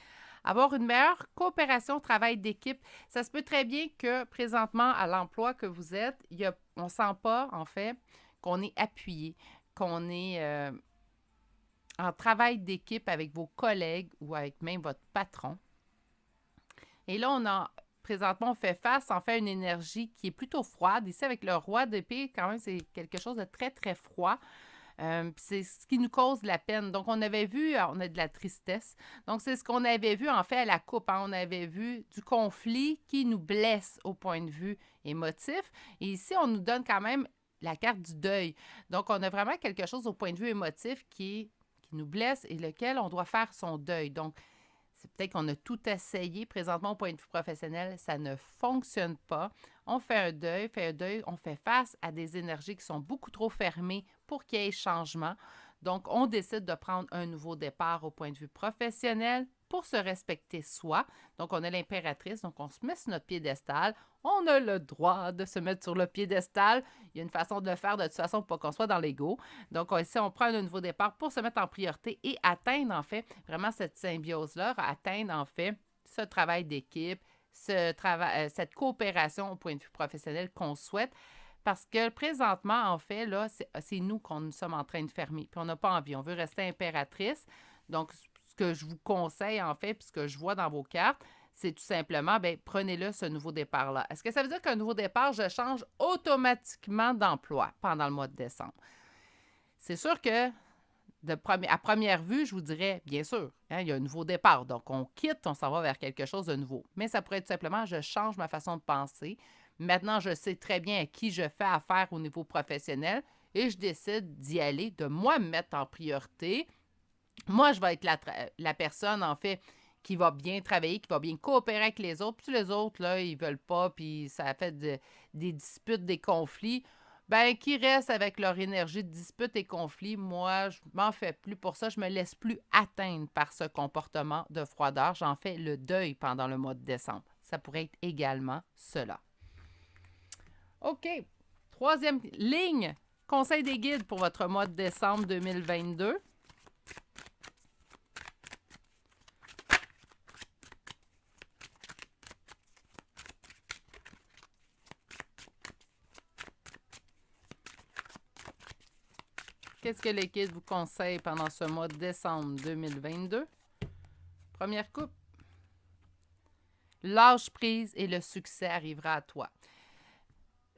Avoir une meilleure coopération, travail d'équipe. Ça se peut très bien que présentement, à l'emploi que vous êtes, on ne sent pas, en fait, qu'on est appuyé, qu'on est en travail d'équipe avec vos collègues ou avec même votre patron. Et là, présentement, on fait face en fait à une énergie qui est plutôt froide. Ici, avec le roi d'épée, quand même, c'est quelque chose de très, très froid. C'est ce qui nous cause de la peine. Donc, on avait vu, on a de la tristesse. Donc, c'est ce qu'on avait vu en fait à la coupe. Hein. On avait vu du conflit qui nous blesse au point de vue émotif. Et ici, on nous donne quand même la carte du deuil. Donc, on a vraiment quelque chose au point de vue émotif qui nous blesse et lequel on doit faire son deuil. Donc, c'est peut-être qu'on a tout essayé présentement au point de vue professionnel, ça ne fonctionne pas. On fait un deuil, on fait face à des énergies qui sont beaucoup trop fermées pour qu'il y ait changement. Donc, on décide de prendre un nouveau départ au point de vue professionnel pour se respecter soi. Donc, on a l'impératrice, donc on se met sur notre piédestal. On a le droit de se mettre sur le piédestal. Il y a une façon de le faire de toute façon pour pas qu'on soit dans l'ego. Donc, ici, on prend un nouveau départ pour se mettre en priorité et atteindre, en fait, vraiment cette symbiose-là, atteindre, en fait, ce travail d'équipe, cette coopération au point de vue professionnel qu'on souhaite. Parce que présentement, en fait, là, c'est nous qu'on nous sommes en train de fermer. Puis on n'a pas envie. On veut rester impératrice. Donc, ce que je vous conseille, en fait, puis ce que je vois dans vos cartes, c'est tout simplement, bien, prenez-le, ce nouveau départ-là. Est-ce que ça veut dire qu'un nouveau départ, je change automatiquement d'emploi pendant le mois de décembre? C'est sûr que, à première vue, je vous dirais, bien sûr, hein, il y a un nouveau départ. Donc, on quitte, on s'en va vers quelque chose de nouveau. Mais ça pourrait être tout simplement, je change ma façon de penser. Maintenant, je sais très bien à qui je fais affaire au niveau professionnel et je décide d'y aller, de moi me mettre en priorité. Moi, je vais être la personne, en fait, qui va bien travailler, qui va bien coopérer avec les autres. Puis les autres, là, ils veulent pas, puis ça fait des disputes, des conflits. Ben, qui restent avec leur énergie de disputes et conflits. Moi, je m'en fais plus pour ça. Je me laisse plus atteindre par ce comportement de froideur. J'en fais le deuil pendant le mois de décembre. Ça pourrait être également cela. OK. Troisième ligne. Conseil des guides pour votre mois de décembre 2022. Qu'est-ce que les guides vous conseillent pendant ce mois de décembre 2022? Première coupe. Lâche prise et le succès arrivera à toi.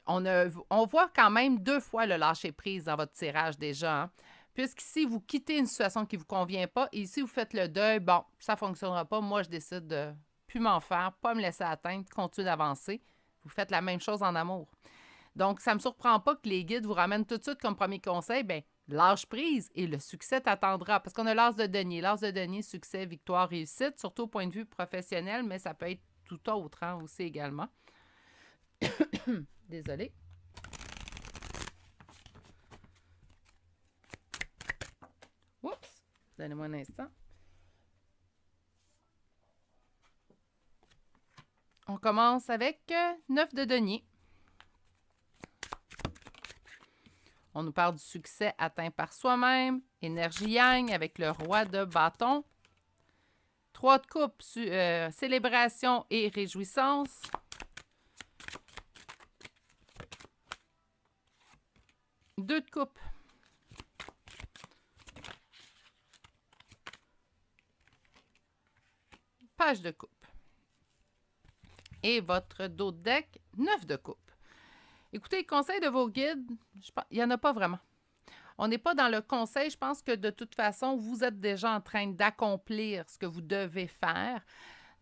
On voit quand même 2 fois le lâcher prise dans votre tirage déjà. Hein? Puisqu'ici, vous quittez une situation qui ne vous convient pas et ici, vous faites le deuil. Bon, ça ne fonctionnera pas. Moi, je décide de ne plus m'en faire, pas me laisser atteindre, continuer d'avancer. Vous faites la même chose en amour. Donc, ça ne me surprend pas que les guides vous ramènent tout de suite comme premier conseil, bien, lâche prise et le succès t'attendra. Parce qu'on a l'as de denier. L'as de denier, succès, victoire, réussite, surtout au point de vue professionnel, mais ça peut être tout autre hein, aussi également. Désolée. Oups! Donnez-moi un instant. On commence avec 9 de denier. On nous parle du succès atteint par soi-même. Énergie yang avec le roi de bâton. 3 de coupe, célébration et réjouissance. Deux de coupe. Page de coupe. Et votre dos de deck, 9 de coupe. Écoutez, les conseils de vos guides, il n'y en a pas vraiment. On n'est pas dans le conseil. Je pense que de toute façon, vous êtes déjà en train d'accomplir ce que vous devez faire.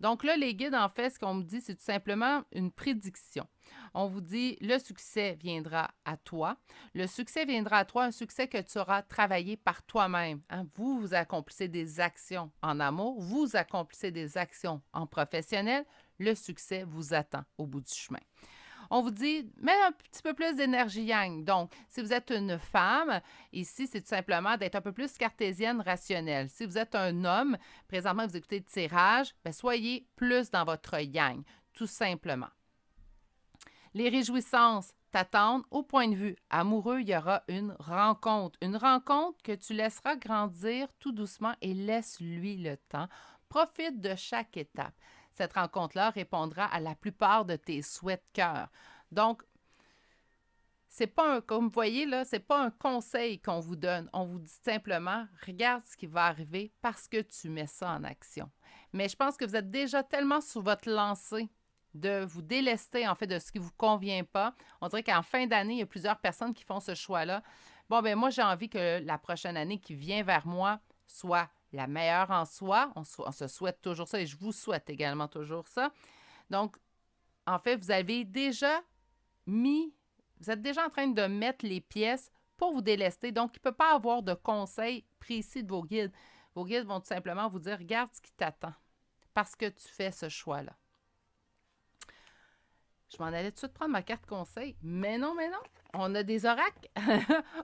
Donc là, les guides, en fait, ce qu'on me dit, c'est tout simplement une prédiction. On vous dit, le succès viendra à toi. Le succès viendra à toi, un succès que tu auras travaillé par toi-même. Hein? Vous accomplissez des actions en amour, vous accomplissez des actions en professionnel. Le succès vous attend au bout du chemin. On vous dit, mets un petit peu plus d'énergie yang. Donc, si vous êtes une femme, ici, c'est tout simplement d'être un peu plus cartésienne, rationnelle. Si vous êtes un homme, présentement, vous écoutez le tirage, bien, soyez plus dans votre yang, tout simplement. Les réjouissances t'attendent. Au point de vue amoureux, il y aura une rencontre. Une rencontre que tu laisseras grandir tout doucement et laisse-lui le temps. Profite de chaque étape. Cette rencontre-là répondra à la plupart de tes souhaits de cœur. Donc, c'est pas comme vous voyez là, c'est pas un conseil qu'on vous donne. On vous dit simplement, regarde ce qui va arriver parce que tu mets ça en action. Mais je pense que vous êtes déjà tellement sur votre lancée de vous délester, en fait, de ce qui ne vous convient pas. On dirait qu'en fin d'année, il y a plusieurs personnes qui font ce choix-là. Bon, ben moi, j'ai envie que la prochaine année qui vient vers moi soit la meilleure en soi. On se souhaite toujours ça et je vous souhaite également toujours ça. Donc, en fait, vous êtes déjà en train de mettre les pièces pour vous délester. Donc, il ne peut pas avoir de conseils précis de vos guides. Vos guides vont tout simplement vous dire, regarde ce qui t'attend parce que tu fais ce choix-là. Je m'en allais tout de suite prendre ma carte conseil. Mais non. On a des oracles.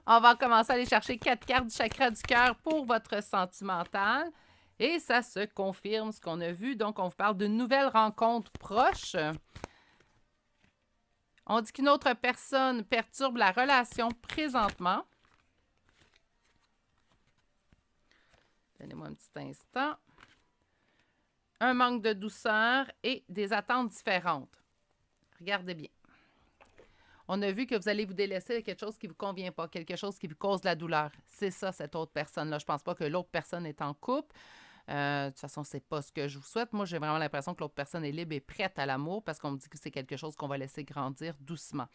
On va commencer à aller chercher 4 cartes du chakra du cœur pour votre sentimental. Et ça se confirme ce qu'on a vu. Donc, on vous parle d'une nouvelle rencontre proche. On dit qu'une autre personne perturbe la relation présentement. Donnez-moi un petit instant. Un manque de douceur et des attentes différentes. Regardez bien. On a vu que vous allez vous délaisser de quelque chose qui ne vous convient pas, quelque chose qui vous cause de la douleur. C'est ça, cette autre personne-là. Je ne pense pas que l'autre personne est en couple. De toute façon, c'est pas ce que je vous souhaite. Moi, j'ai vraiment l'impression que l'autre personne est libre et prête à l'amour parce qu'on me dit que c'est quelque chose qu'on va laisser grandir doucement.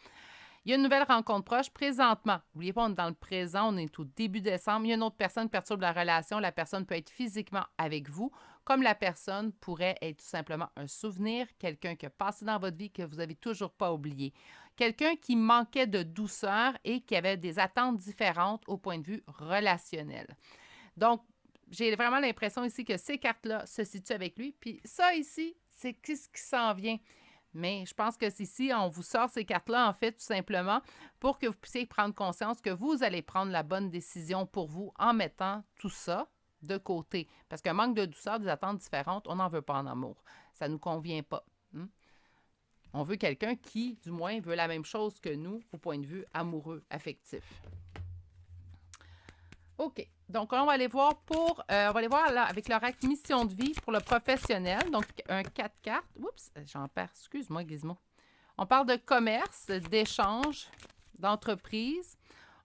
Il y a une nouvelle rencontre proche présentement. N'oubliez pas, on est dans le présent, on est au début décembre. Il y a une autre personne qui perturbe la relation. La personne peut être physiquement avec vous, comme la personne pourrait être tout simplement un souvenir, quelqu'un qui a passé dans votre vie que vous n'avez toujours pas oublié. Quelqu'un qui manquait de douceur et qui avait des attentes différentes au point de vue relationnel. Donc, j'ai vraiment l'impression ici que ces cartes-là se situent avec lui. Puis ça ici, c'est qu'est-ce qui s'en vient. Mais je pense que ici, on vous sort ces cartes-là, en fait, tout simplement, pour que vous puissiez prendre conscience que vous allez prendre la bonne décision pour vous en mettant tout ça de côté. Parce qu'un manque de douceur, des attentes différentes, on n'en veut pas en amour. Ça ne nous convient pas. On veut quelqu'un qui, du moins, veut la même chose que nous au point de vue amoureux, affectif. OK. Donc, on va aller voir là, avec l'oracle mission de vie pour le professionnel. Donc, un 4 cartes. Oups, j'en perds. Excuse-moi, Gizmo. On parle de commerce, d'échange, d'entreprise.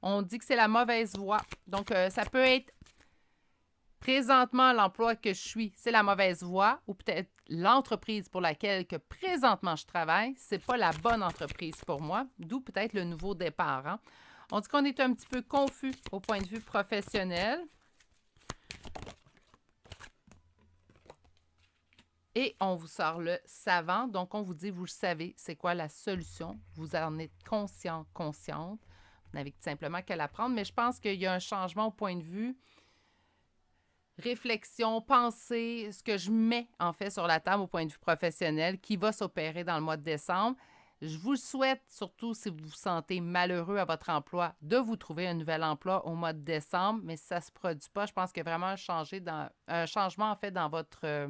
On dit que c'est la mauvaise voie. Donc, ça peut être présentement l'emploi que je suis, c'est la mauvaise voie, ou peut-être l'entreprise pour laquelle que présentement je travaille, c'est pas la bonne entreprise pour moi, d'où peut-être le nouveau départ. Hein? On dit qu'on est un petit peu confus au point de vue professionnel. Et on vous sort le savant. Donc, on vous dit, vous savez, c'est quoi la solution. Vous en êtes conscient, consciente. Vous n'avez simplement qu'à la prendre. Mais je pense qu'il y a un changement au point de vue réflexion, pensée, ce que je mets en fait sur la table au point de vue professionnel qui va s'opérer dans le mois de décembre. Je vous souhaite, surtout si vous vous sentez malheureux à votre emploi, de vous trouver un nouvel emploi au mois de décembre, mais si ça ne se produit pas, je pense qu'il y a vraiment un changement en fait dans votre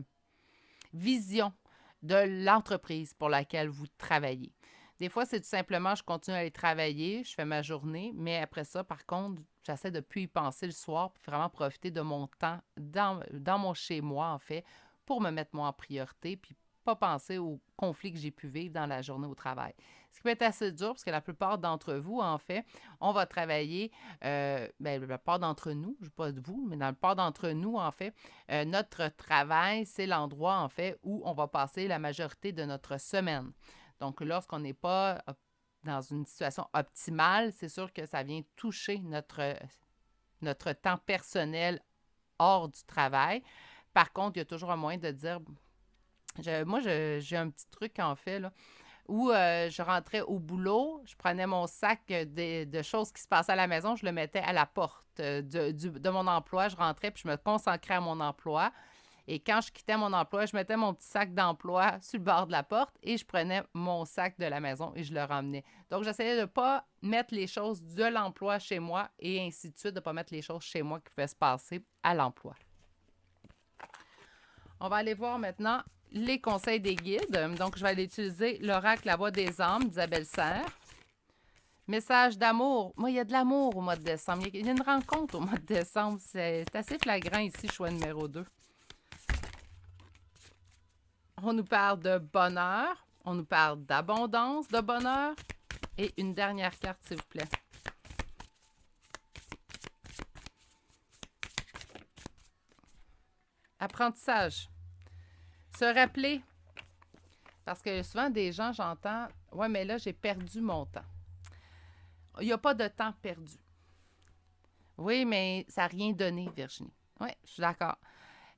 vision de l'entreprise pour laquelle vous travaillez. Des fois, c'est tout simplement, je continue à aller travailler, je fais ma journée, mais après ça, par contre, j'essaie de ne plus y penser le soir pour vraiment profiter de mon temps dans mon chez-moi, en fait, pour me mettre moi en priorité, puis pas penser aux conflits que j'ai pu vivre dans la journée au travail. Ce qui peut être assez dur, parce que la plupart d'entre vous, en fait, on va travailler, la plupart d'entre nous, je ne dis pas de vous, mais dans la plupart d'entre nous, en fait, notre travail, c'est l'endroit, en fait, où on va passer la majorité de notre semaine. Donc, lorsqu'on n'est pas dans une situation optimale, c'est sûr que ça vient toucher notre temps personnel hors du travail. Par contre, il y a toujours un moyen de dire... J'ai un petit truc, en fait, là, où je rentrais au boulot, je prenais mon sac de choses qui se passaient à la maison, je le mettais à la porte de mon emploi, je rentrais puis je me consacrais à mon emploi. Et quand je quittais mon emploi, je mettais mon petit sac d'emploi sur le bord de la porte et je prenais mon sac de la maison et je le ramenais. Donc, j'essayais de ne pas mettre les choses de l'emploi chez moi et ainsi de suite, de ne pas mettre les choses chez moi qui pouvaient se passer à l'emploi. On va aller voir maintenant les conseils des guides. Donc, je vais aller utiliser l'oracle La Voix des âmes d'Isabelle Serre. Message d'amour. Moi, il y a de l'amour au mois de décembre. Il y a une rencontre au mois de décembre. C'est assez flagrant ici, choix numéro 2. On nous parle de bonheur, on nous parle d'abondance, de bonheur. Et une dernière carte, s'il vous plaît. Apprentissage. Se rappeler Parce que souvent, des gens, j'entends, ouais, mais là, j'ai perdu mon temps. Il n'y a pas de temps perdu. Oui, mais ça n'a rien donné, Virginie. Oui, je suis d'accord.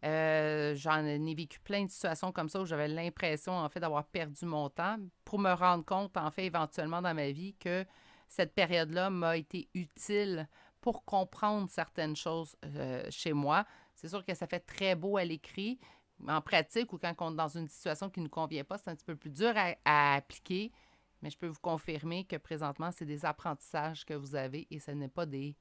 J'en ai vécu plein de situations comme ça où j'avais l'impression, en fait, d'avoir perdu mon temps pour me rendre compte, en fait, éventuellement dans ma vie que cette période-là m'a été utile pour comprendre certaines choses chez moi. C'est sûr que ça fait très beau à l'écrit, mais en pratique ou quand on est dans une situation qui ne nous convient pas, c'est un petit peu plus dur à appliquer. Mais je peux vous confirmer que présentement, c'est des apprentissages que vous avez et ce n'est pas des...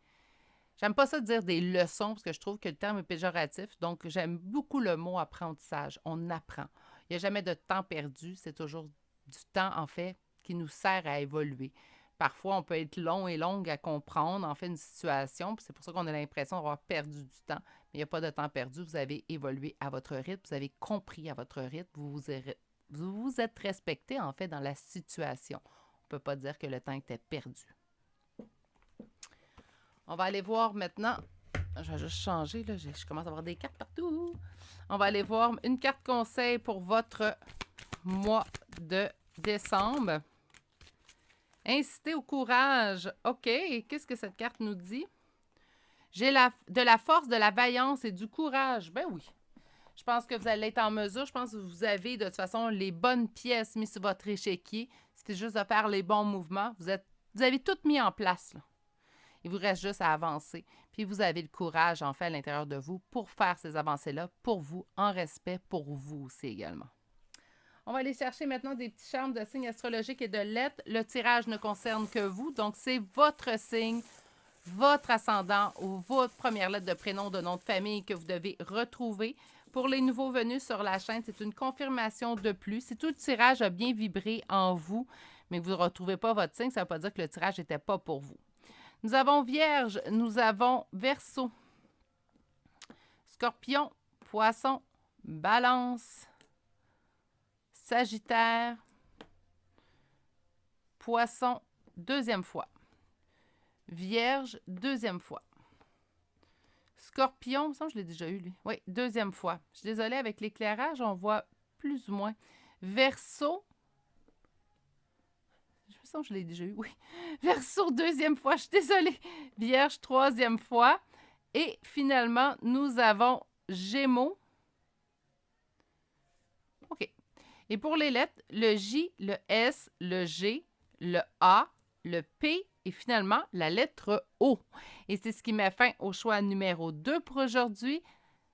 J'aime pas ça dire des leçons parce que je trouve que le terme est péjoratif. Donc, j'aime beaucoup le mot apprentissage. On apprend. Il n'y a jamais de temps perdu. C'est toujours du temps, en fait, qui nous sert à évoluer. Parfois, on peut être long et longue à comprendre, en fait, une situation. Puis c'est pour ça qu'on a l'impression d'avoir perdu du temps. Mais il n'y a pas de temps perdu. Vous avez évolué à votre rythme. Vous avez compris à votre rythme. Vous vous êtes respecté, en fait, dans la situation. On ne peut pas dire que le temps était perdu. On va aller voir maintenant. Je vais juste changer, là. Je commence à avoir des cartes partout. On va aller voir une carte conseil pour votre mois de décembre. Inciter au courage. OK. Qu'est-ce que cette carte nous dit? J'ai de la force, de la vaillance et du courage. Ben oui. Je pense que vous allez être en mesure. Je pense que vous avez de toute façon les bonnes pièces mises sur votre échiquier. C'était juste de faire les bons mouvements. Vous avez tout mis en place, là. Il vous reste juste à avancer. Puis vous avez le courage, en fait, à l'intérieur de vous pour faire ces avancées-là, pour vous, en respect pour vous aussi également. On va aller chercher maintenant des petits charmes de signes astrologiques et de lettres. Le tirage ne concerne que vous, donc c'est votre signe, votre ascendant ou votre première lettre de prénom, de nom de famille que vous devez retrouver. Pour les nouveaux venus sur la chaîne, c'est une confirmation de plus. Si tout le tirage a bien vibré en vous, mais que vous ne retrouvez pas votre signe, ça ne veut pas dire que le tirage n'était pas pour vous. Nous avons Vierge, nous avons Verseau, Scorpion, Poisson, Balance, Sagittaire, Poisson, deuxième fois. Vierge, deuxième fois. Scorpion, il me semble que je l'ai déjà eu, lui. Oui, deuxième fois. Je suis désolée, avec l'éclairage, on voit plus ou moins. Verseau, je me sens que je l'ai déjà eu, oui. Verseau, deuxième fois, je suis désolée. Vierge, troisième fois. Et finalement, nous avons Gémeaux. OK. Et pour les lettres, le J, le S, le G, le A, le P et finalement la lettre O. Et c'est ce qui met fin au choix numéro 2 pour aujourd'hui.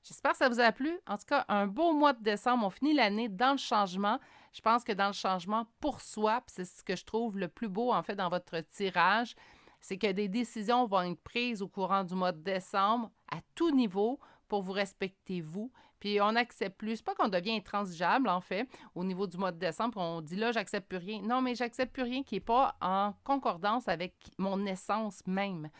J'espère que ça vous a plu. En tout cas, un beau mois de décembre. On finit l'année dans le changement. Je pense que dans le changement pour soi, c'est ce que je trouve le plus beau en fait dans votre tirage, c'est que des décisions vont être prises au courant du mois de décembre à tout niveau pour vous respecter vous. Puis on n'accepte plus. C'est pas qu'on devient intransigeable, en fait, au niveau du mois de décembre. On dit là, j'accepte plus rien. Non, mais j'accepte plus rien qui n'est pas en concordance avec mon essence même.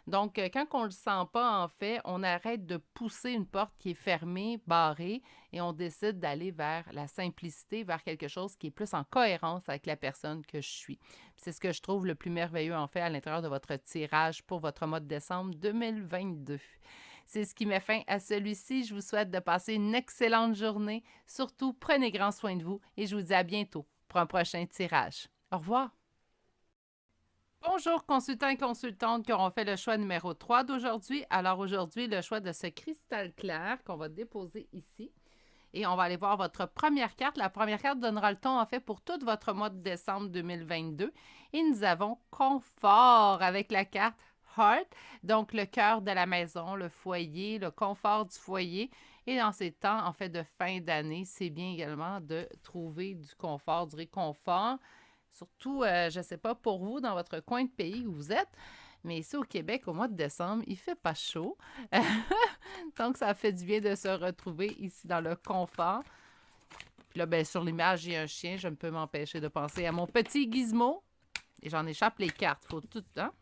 Donc, quand on ne le sent pas, en fait, on arrête de pousser une porte qui est fermée, barrée, et on décide d'aller vers la simplicité, vers quelque chose qui est plus en cohérence avec la personne que je suis. C'est ce que je trouve le plus merveilleux, en fait, à l'intérieur de votre tirage pour votre mois de décembre 2022. C'est ce qui met fin à celui-ci. Je vous souhaite de passer une excellente journée. Surtout, prenez grand soin de vous et je vous dis à bientôt pour un prochain tirage. Au revoir. Bonjour, consultants et consultantes qui auront fait le choix numéro 3 d'aujourd'hui. Alors aujourd'hui, le choix de ce cristal clair qu'on va déposer ici. Et on va aller voir votre première carte. La première carte donnera le ton, en fait, pour tout votre mois de décembre 2022. Et nous avons confort avec la carte Heart, donc le cœur de la maison, le foyer, le confort du foyer. Et dans ces temps, en fait, de fin d'année, c'est bien également de trouver du confort, du réconfort. Surtout, je ne sais pas pour vous, dans votre coin de pays où vous êtes, mais ici au Québec, au mois de décembre, il fait pas chaud. Donc, ça fait du bien de se retrouver ici dans le confort. Puis là, bien, sur l'image, j'ai un chien. Je ne peux m'empêcher de penser à mon petit Gizmo. Et j'en échappe les cartes. Faut tout, hein?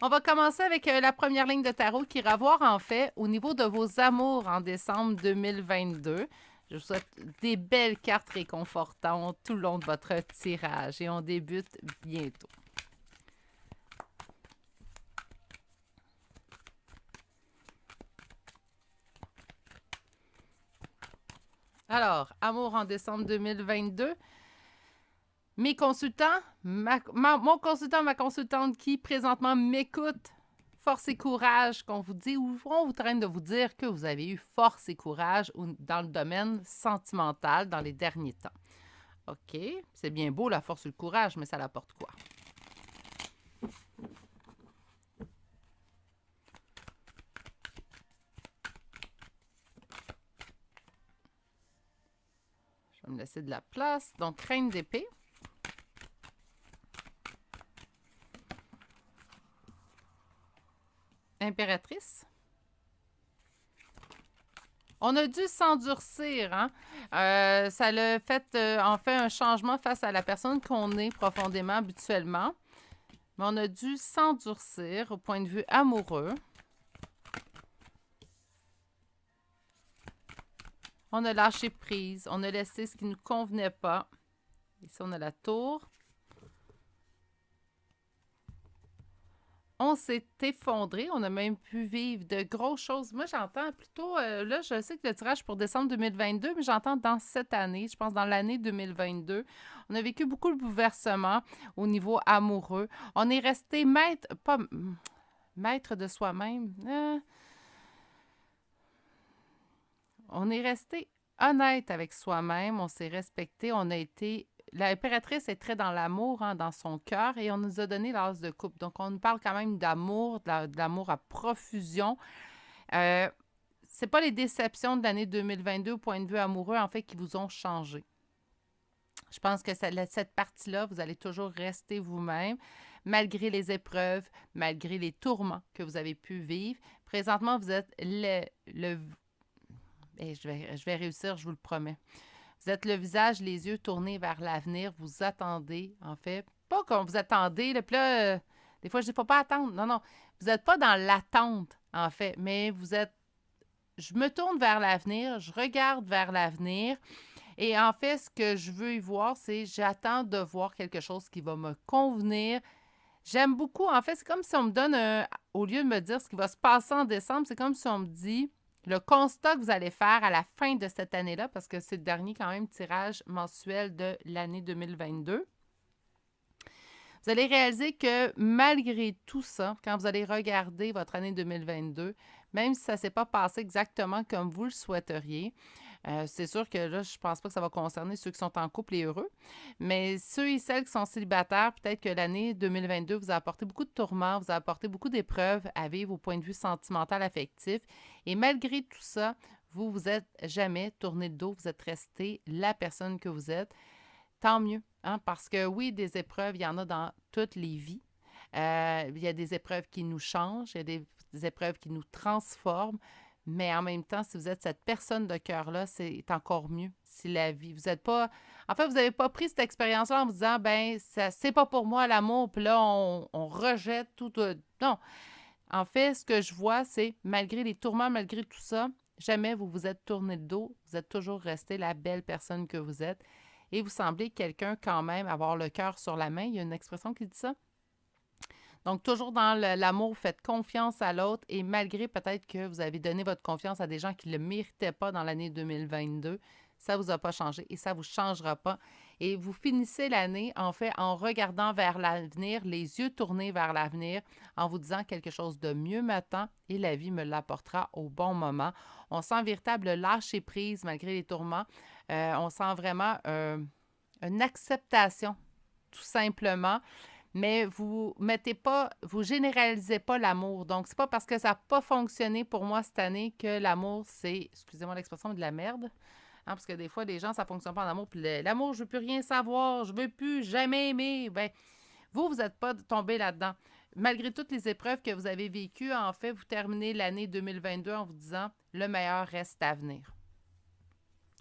On va commencer avec la première ligne de tarot qui ira voir, en fait, au niveau de vos amours en décembre 2022. Je vous souhaite des belles cartes réconfortantes tout le long de votre tirage. Et on débute bientôt. Alors, amour en décembre 2022. Mes consultants, mon consultant, ma consultante qui présentement m'écoute, force et courage qu'on vous dit, ou on vous traîne de vous dire que vous avez eu force et courage dans le domaine sentimental dans les derniers temps. OK, c'est bien beau la force et le courage, mais ça apporte quoi? Je vais me laisser de la place. Donc, reine d'épée. Impératrice. On a dû s'endurcir, hein? Ça a fait, en fait, un changement face à la personne qu'on est profondément habituellement. Mais on a dû s'endurcir au point de vue amoureux. On a lâché prise. On a laissé ce qui ne nous convenait pas. Ici, on a la tour. On s'est effondré. On a même pu vivre de grosses choses. Moi, j'entends plutôt... là, je sais que le tirage pour décembre 2022, mais j'entends dans cette année, je pense dans l'année 2022. On a vécu beaucoup de bouleversements au niveau amoureux. On est resté maître... Pas maître de soi-même. On est resté honnête avec soi-même. On s'est respecté. On a été... L'impératrice est très dans l'amour, hein, dans son cœur, et on nous a donné l'as de coupe. Donc, on nous parle quand même d'amour, de l'amour à profusion. C'est pas les déceptions de l'année 2022 au point de vue amoureux, en fait, qui vous ont changé. Je pense que cette partie-là, vous allez toujours rester vous-même, malgré les épreuves, malgré les tourments que vous avez pu vivre. Présentement, vous êtes et je vais réussir, je vous le promets. Vous êtes le visage, les yeux tournés vers l'avenir. Vous attendez, en fait. Pas comme vous attendez. Là, puis là, des fois, je dis pas attendre. Non, non. Vous n'êtes pas dans l'attente, en fait. Mais vous êtes... Je me tourne vers l'avenir. Je regarde vers l'avenir. Et en fait, ce que je veux y voir, c'est j'attends de voir quelque chose qui va me convenir. J'aime beaucoup. En fait, c'est comme si on me donne au lieu de me dire ce qui va se passer en décembre, c'est comme si on me dit... Le constat que vous allez faire à la fin de cette année-là, parce que c'est le dernier quand même tirage mensuel de l'année 2022, vous allez réaliser que malgré tout ça, quand vous allez regarder votre année 2022, même si ça ne s'est pas passé exactement comme vous le souhaiteriez, c'est sûr que là, je ne pense pas que ça va concerner ceux qui sont en couple et heureux, mais ceux et celles qui sont célibataires, peut-être que l'année 2022 vous a apporté beaucoup de tourments, vous a apporté beaucoup d'épreuves à vivre au point de vue sentimental, affectif. Et malgré tout ça, vous vous êtes jamais tourné le dos, vous êtes resté la personne que vous êtes. Tant mieux, hein, parce que oui, des épreuves, il y en a dans toutes les vies. Il y a des épreuves qui nous changent, il y a des épreuves qui nous transforment. Mais en même temps, si vous êtes cette personne de cœur-là, c'est encore mieux. Si la vie, vous n'êtes pas... En fait, vous n'avez pas pris cette expérience-là en vous disant, ben, ça, c'est pas pour moi l'amour, puis là, on rejette tout. Non. En fait, ce que je vois, c'est, malgré les tourments, malgré tout ça, jamais vous vous êtes tourné le dos. Vous êtes toujours resté la belle personne que vous êtes. Et vous semblez quelqu'un quand même avoir le cœur sur la main. Il y a une expression qui dit ça. Donc, toujours dans l'amour, vous faites confiance à l'autre et malgré peut-être que vous avez donné votre confiance à des gens qui ne le méritaient pas dans l'année 2022, ça ne vous a pas changé et ça ne vous changera pas. Et vous finissez l'année, en fait, en regardant vers l'avenir, les yeux tournés vers l'avenir, en vous disant quelque chose de mieux m'attend et la vie me l'apportera au bon moment. On sent un véritable lâcher-prise malgré les tourments. On sent vraiment une acceptation, tout simplement. Mais vous mettez pas, vous généralisez pas l'amour. Donc, c'est pas parce que ça n'a pas fonctionné pour moi cette année que l'amour, c'est, excusez-moi l'expression, de la merde. Hein, parce que des fois, les gens, ça ne fonctionne pas en amour. Puis l'amour, je ne veux plus rien savoir, je ne veux plus jamais aimer. Ben, vous n'êtes pas tombé là-dedans. Malgré toutes les épreuves que vous avez vécues, en fait, vous terminez l'année 2022 en vous disant « Le meilleur reste à venir ».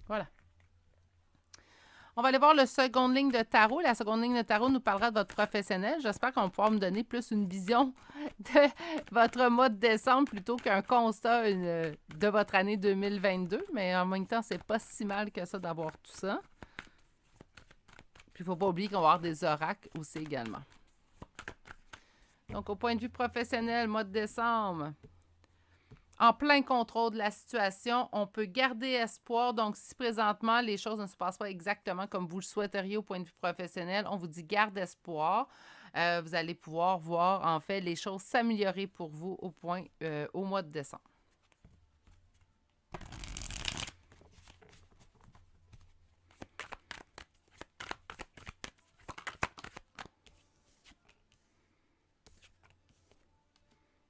Voilà. On va aller voir le seconde ligne de tarot. La seconde ligne de tarot nous parlera de votre professionnel. J'espère qu'on va pouvoir me donner plus une vision de votre mois de décembre plutôt qu'un constat de votre année 2022. Mais en même temps, c'est pas si mal que ça d'avoir tout ça. Puis il ne faut pas oublier qu'on va avoir des oracles aussi également. Donc, au point de vue professionnel, mois de décembre, en plein contrôle de la situation. On peut garder espoir. Donc, si présentement, les choses ne se passent pas exactement comme vous le souhaiteriez au point de vue professionnel, on vous dit garde espoir. Vous allez pouvoir voir, en fait, les choses s'améliorer pour vous au mois de décembre.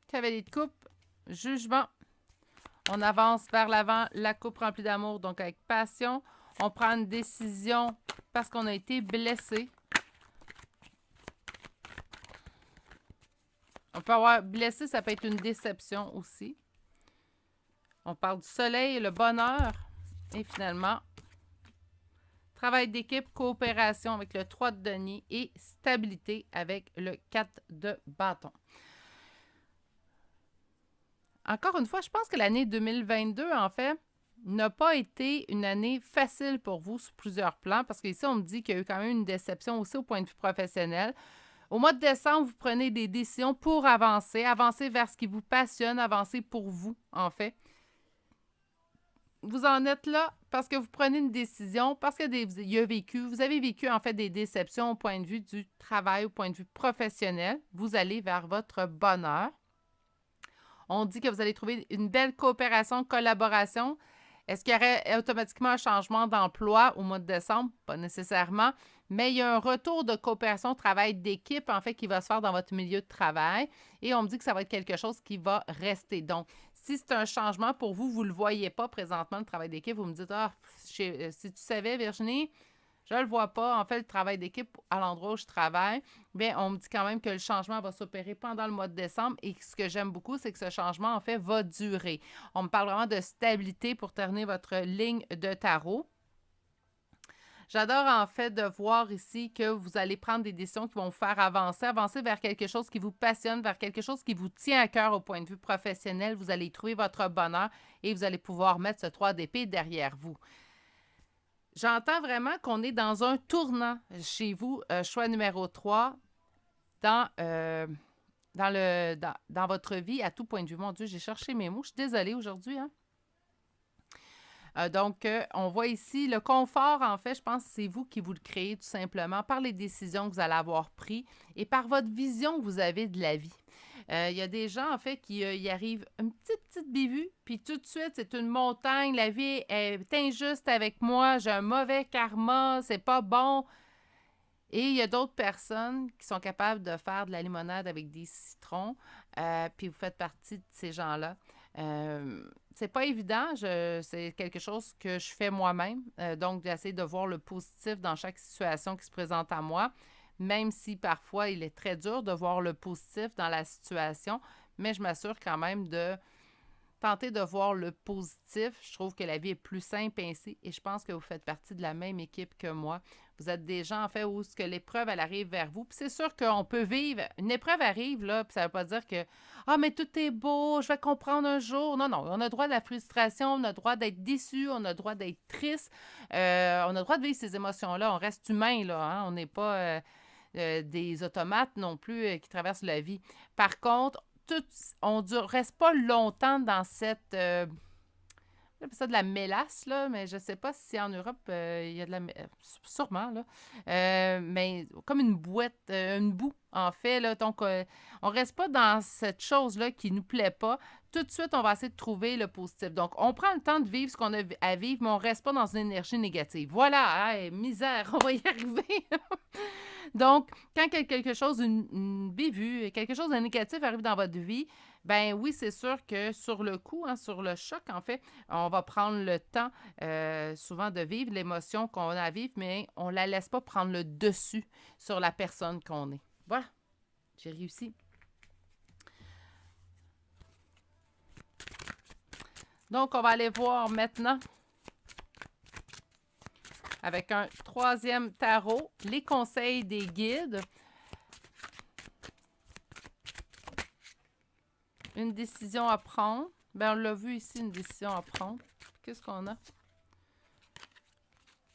Cavalier de coupe, jugement. On avance vers l'avant, la coupe remplie d'amour, donc avec passion. On prend une décision parce qu'on a été blessé. On peut avoir blessé, ça peut être une déception aussi. On parle du soleil, le bonheur. Et finalement, travail d'équipe, coopération avec le 3 de denier et stabilité avec le 4 de bâton. Encore une fois, je pense que l'année 2022, en fait, n'a pas été une année facile pour vous sur plusieurs plans, parce qu'ici, on me dit qu'il y a eu quand même une déception aussi au point de vue professionnel. Au mois de décembre, vous prenez des décisions pour avancer vers ce qui vous passionne, avancer pour vous, en fait. Vous en êtes là parce que vous prenez une décision, parce que vous avez vécu en fait des déceptions au point de vue du travail, au point de vue professionnel. Vous allez vers votre bonheur. On dit que vous allez trouver une belle coopération, collaboration. Est-ce qu'il y aurait automatiquement un changement d'emploi au mois de décembre? Pas nécessairement, mais il y a un retour de coopération, travail d'équipe, en fait, qui va se faire dans votre milieu de travail. Et on me dit que ça va être quelque chose qui va rester. Donc, si c'est un changement pour vous, vous ne le voyez pas présentement, le travail d'équipe, vous me dites, si tu savais, Virginie, je ne le vois pas. En fait, le travail d'équipe à l'endroit où je travaille, bien, on me dit quand même que le changement va s'opérer pendant le mois de décembre. Et ce que j'aime beaucoup, c'est que ce changement, en fait, va durer. On me parle vraiment de stabilité pour terminer votre ligne de tarot. J'adore en fait de voir ici que vous allez prendre des décisions qui vont vous faire avancer vers quelque chose qui vous passionne, vers quelque chose qui vous tient à cœur au point de vue professionnel. Vous allez trouver votre bonheur et vous allez pouvoir mettre ce 3 d'épée derrière vous. J'entends vraiment qu'on est dans un tournant chez vous, choix numéro 3, dans votre vie à tout point de vue. Mon Dieu, j'ai cherché mes mots. Je suis désolée aujourd'hui, hein? Donc, on voit ici le confort, en fait, je pense que c'est vous qui vous le créez tout simplement par les décisions que vous allez avoir prises et par votre vision que vous avez de la vie. Il y a des gens, en fait, qui y arrivent une petite bévue, puis tout de suite, c'est une montagne, la vie est injuste avec moi, j'ai un mauvais karma, c'est pas bon. Et il y a d'autres personnes qui sont capables de faire de la limonade avec des citrons, puis vous faites partie de ces gens-là. C'est pas évident, c'est quelque chose que je fais moi-même, donc j'essaie de voir le positif dans chaque situation qui se présente à moi, même si parfois il est très dur de voir le positif dans la situation, mais je m'assure quand même de tenter de voir le positif. Je trouve que la vie est plus simple ainsi et je pense que vous faites partie de la même équipe que moi. Vous êtes des gens, en fait, où ce que l'épreuve, elle arrive vers vous. Puis c'est sûr qu'on peut vivre. Une épreuve arrive, là, puis ça ne veut pas dire que ah, mais tout est beau, je vais comprendre un jour. Non, non. On a le droit de la frustration, on a le droit d'être déçu, on a le droit d'être triste. On a le droit de vivre ces émotions-là. On reste humain, là. Hein? On n'est pas des automates non plus qui traversent la vie. Par contre, on ne reste pas longtemps dans cette. J'appelle ça de la mélasse, là, mais je ne sais pas si en Europe, il y a de la... Sûrement, là. Mais comme une boîte, une boue, en fait, là. Donc, on ne reste pas dans cette chose-là qui ne nous plaît pas. Tout de suite, on va essayer de trouver le positif. Donc, on prend le temps de vivre ce qu'on a à vivre, mais on ne reste pas dans une énergie négative. Voilà, hein, misère, on va y arriver. Donc, quand quelque chose, une bévue, quelque chose de négatif arrive dans votre vie, ben oui, c'est sûr que sur le coup, hein, sur le choc, en fait, on va prendre le temps souvent de vivre l'émotion qu'on a à vivre, mais on ne la laisse pas prendre le dessus sur la personne qu'on est. Voilà, j'ai réussi. Donc, on va aller voir maintenant avec un troisième tarot, les conseils des guides. Une décision à prendre. Ben, on l'a vu ici, une décision à prendre. Qu'est-ce qu'on a?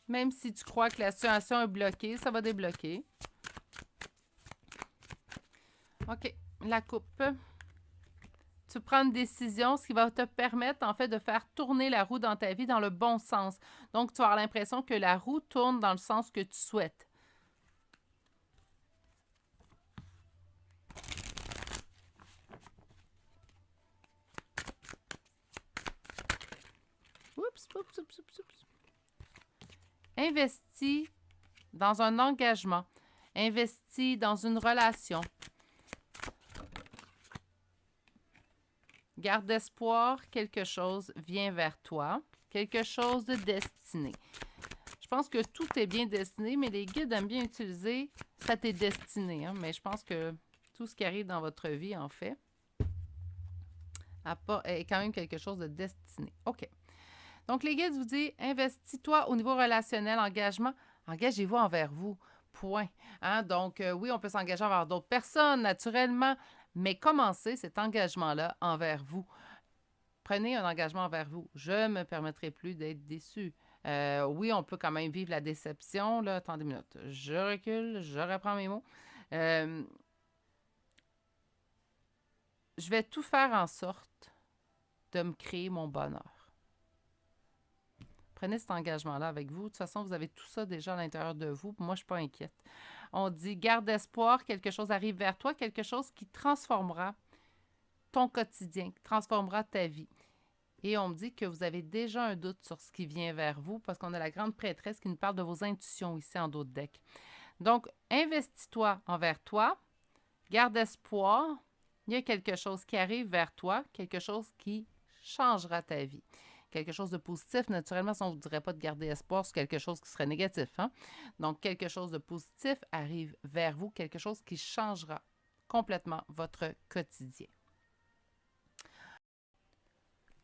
Même si tu crois que la situation est bloquée, ça va débloquer. OK, la coupe. tu prends une décision, ce qui va te permettre, en fait, de faire tourner la roue dans ta vie dans le bon sens. Donc, tu vas avoir l'impression que la roue tourne dans le sens que tu souhaites. Oups, oups, oups, oups, oups. Investis dans un engagement. Investis dans une relation. Garde espoir, quelque chose vient vers toi. Quelque chose de destiné. Je pense que tout est bien destiné, mais les guides aiment bien utiliser « ça t'est destiné ». Hein? Mais je pense que tout ce qui arrive dans votre vie, en fait, est quand même quelque chose de destiné. OK. Donc, les guides vous disent « investis-toi au niveau relationnel, engagement. Engagez-vous envers vous. Point. Hein? Donc, oui, on peut s'engager envers d'autres personnes, naturellement, mais commencez cet engagement-là envers vous. Prenez un engagement envers vous. Je ne me permettrai plus d'être déçu. Oui, on peut quand même vivre la déception. Là. Attendez une minute. Je recule, je reprends mes mots. Je vais tout faire en sorte de me créer mon bonheur. Prenez cet engagement-là avec vous. De toute façon, vous avez tout ça déjà à l'intérieur de vous. Moi, je ne suis pas inquiète. On dit, garde espoir, quelque chose arrive vers toi, quelque chose qui transformera ton quotidien, qui transformera ta vie. Et on me dit que vous avez déjà un doute sur ce qui vient vers vous parce qu'on a la grande prêtresse qui nous parle de vos intuitions ici en dos de deck. Donc, investis-toi envers toi, garde espoir, il y a quelque chose qui arrive vers toi, quelque chose qui changera ta vie. Quelque chose de positif, naturellement, si on ne vous dirait pas de garder espoir sur quelque chose qui serait négatif. Hein? Donc, quelque chose de positif arrive vers vous, quelque chose qui changera complètement votre quotidien.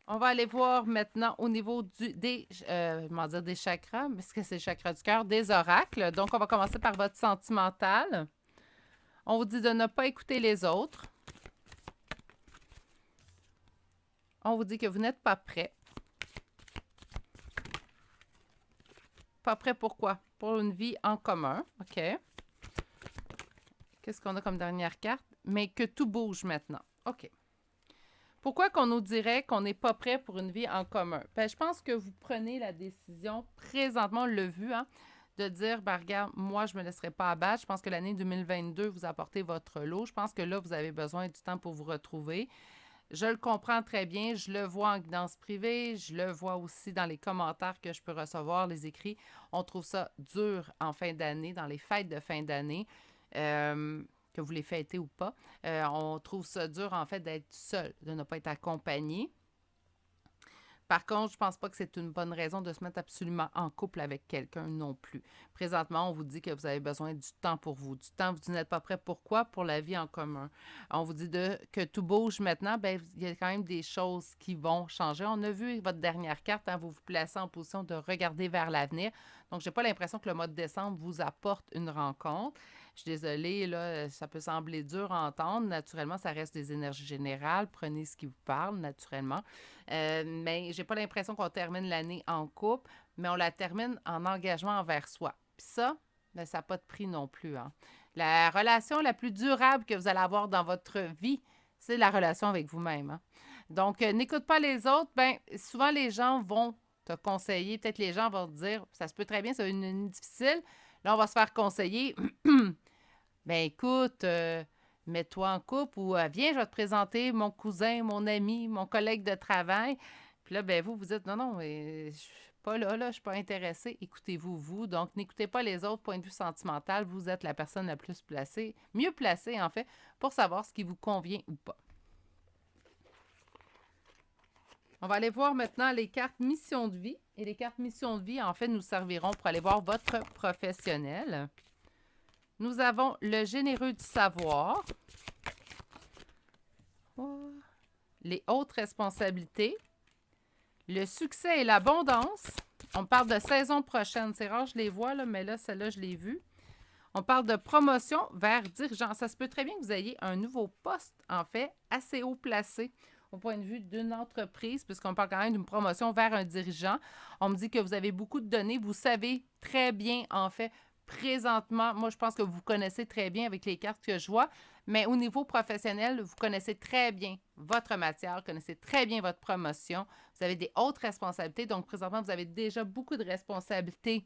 On va aller voir maintenant au niveau des chakras, parce que c'est le chakra du cœur, des oracles. Donc, on va commencer par votre sentimental. On vous dit de ne pas écouter les autres. On vous dit que vous n'êtes pas prêt. Pas prêt pour quoi? Pour une vie en commun. OK. Qu'est-ce qu'on a comme dernière carte? Mais que tout bouge maintenant. OK. Pourquoi qu'on nous dirait qu'on n'est pas prêt pour une vie en commun? Ben, je pense que vous prenez la décision, présentement, on l'a vu, hein, de dire, ben, regarde, moi, je ne me laisserai pas abattre. Je pense que l'année 2022, vous apportez votre lot. Je pense que là, vous avez besoin du temps pour vous retrouver. Je le comprends très bien. Je le vois en guidance privée. Je le vois aussi dans les commentaires que je peux recevoir, les écrits. On trouve ça dur en fin d'année, dans les fêtes de fin d'année. Que vous les fêtez ou pas. On trouve ça dur, en fait, d'être seul, de ne pas être accompagné. Par contre, je ne pense pas que c'est une bonne raison de se mettre absolument en couple avec quelqu'un non plus. Présentement, on vous dit que vous avez besoin du temps pour vous. Du temps, vous n'êtes pas prêt. Pourquoi? Pour la vie en commun. On vous dit que tout bouge maintenant. Bien, il y a quand même des choses qui vont changer. On a vu votre dernière carte, hein, vous vous placez en position de regarder vers l'avenir. Donc, je n'ai pas l'impression que le mois de décembre vous apporte une rencontre. Je suis désolée, là, ça peut sembler dur à entendre. Naturellement, ça reste des énergies générales. Prenez ce qui vous parle, naturellement. Mais j'ai pas l'impression qu'on termine l'année en couple, mais on la termine en engagement envers soi. Puis ça, ben, ça n'a pas de prix non plus. Hein. La relation la plus durable que vous allez avoir dans votre vie, c'est la relation avec vous-même. Hein. Donc, n'écoute pas les autres. Ben, souvent, les gens vont te conseiller. Peut-être les gens vont te dire, ça se peut très bien, c'est une année difficile. Là, on va se faire conseiller. Ben écoute, mets-toi en couple ou viens, je vais te présenter mon cousin, mon ami, mon collègue de travail. Puis là, ben vous dites non, non, je suis pas là, je suis pas intéressée. Écoutez-vous, vous. Donc, n'écoutez pas les autres point de vue sentimental. Vous êtes la personne la plus placée, mieux placée en fait, pour savoir ce qui vous convient ou pas. On va aller voir maintenant les cartes mission de vie. Et les cartes mission de vie, en fait, nous serviront pour aller voir votre professionnel. Nous avons le généreux du savoir, les hautes responsabilités, le succès et l'abondance. On parle de saison prochaine. C'est rare, je les vois, là, mais là, celle-là, je l'ai vue. On parle de promotion vers dirigeant. Ça se peut très bien que vous ayez un nouveau poste, en fait, assez haut placé au point de vue d'une entreprise, puisqu'on parle quand même d'une promotion vers un dirigeant. On me dit que vous avez beaucoup de données. Vous savez très bien, en fait, présentement, moi, je pense que vous connaissez très bien avec les cartes que je vois, mais au niveau professionnel, vous connaissez très bien votre matière, vous connaissez très bien votre promotion, vous avez des hautes responsabilités, donc présentement, vous avez déjà beaucoup de responsabilités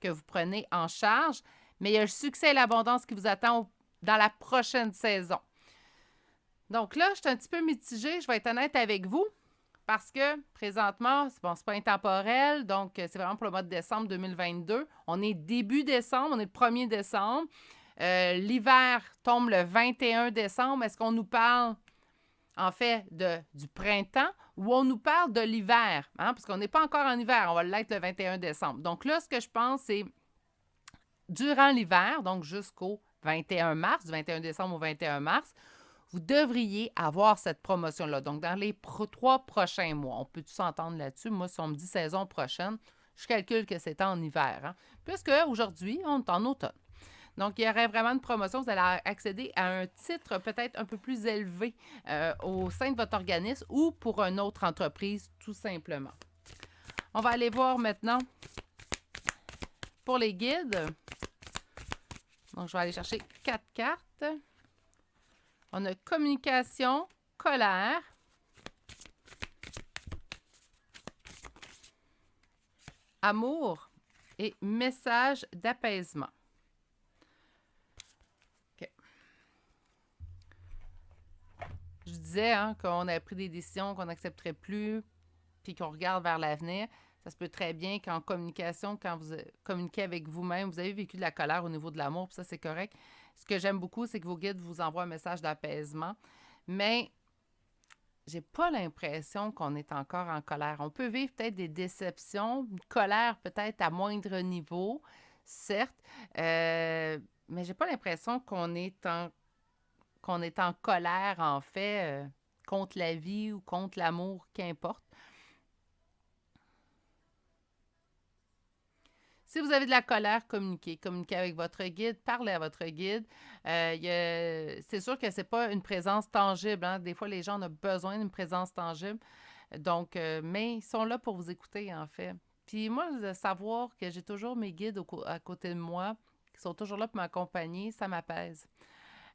que vous prenez en charge, mais il y a le succès et l'abondance qui vous attend dans la prochaine saison. Donc là, je suis un petit peu mitigée, je vais être honnête avec vous. Parce que présentement, c'est pas intemporel, donc c'est vraiment pour le mois de décembre 2022. On est début décembre, on est le 1er décembre. L'hiver tombe le 21 décembre. Est-ce qu'on nous parle, en fait, du printemps ou on nous parle de l'hiver? Hein? Parce qu'on n'est pas encore en hiver, on va l'être le 21 décembre. Donc là, ce que je pense, c'est durant l'hiver, donc jusqu'au 21 mars, du 21 décembre au 21 mars, vous devriez avoir cette promotion-là. Donc, dans les 3 prochains mois, on peut s'entendre là-dessus. Moi, si on me dit saison prochaine, je calcule que c'est en hiver. Hein? Puisque aujourd'hui, on est en automne. Donc, il y aurait vraiment une promotion. Vous allez accéder à un titre peut-être un peu plus élevé au sein de votre organisme ou pour une autre entreprise, tout simplement. On va aller voir maintenant pour les guides. Donc, je vais aller chercher 4 cartes. On a communication, colère, amour et message d'apaisement. OK. Je disais qu'on a pris des décisions qu'on n'accepterait plus puis qu'on regarde vers l'avenir. Ça se peut très bien qu'en communication, quand vous communiquez avec vous-même, vous avez vécu de la colère au niveau de l'amour, puis ça, c'est correct. Ce que j'aime beaucoup, c'est que vos guides vous envoient un message d'apaisement, mais j'ai pas l'impression qu'on est encore en colère. On peut vivre peut-être des déceptions, une colère peut-être à moindre niveau, certes, mais j'ai pas l'impression qu'on est en colère, en fait, contre la vie ou contre l'amour, qu'importe. Si vous avez de la colère, communiquez avec votre guide, parlez à votre guide. C'est sûr que ce n'est pas une présence tangible. Hein? Des fois, les gens ont besoin d'une présence tangible. Donc, mais ils sont là pour vous écouter, en fait. Puis moi, de savoir que j'ai toujours mes guides à côté de moi, qui sont toujours là pour m'accompagner, ça m'apaise.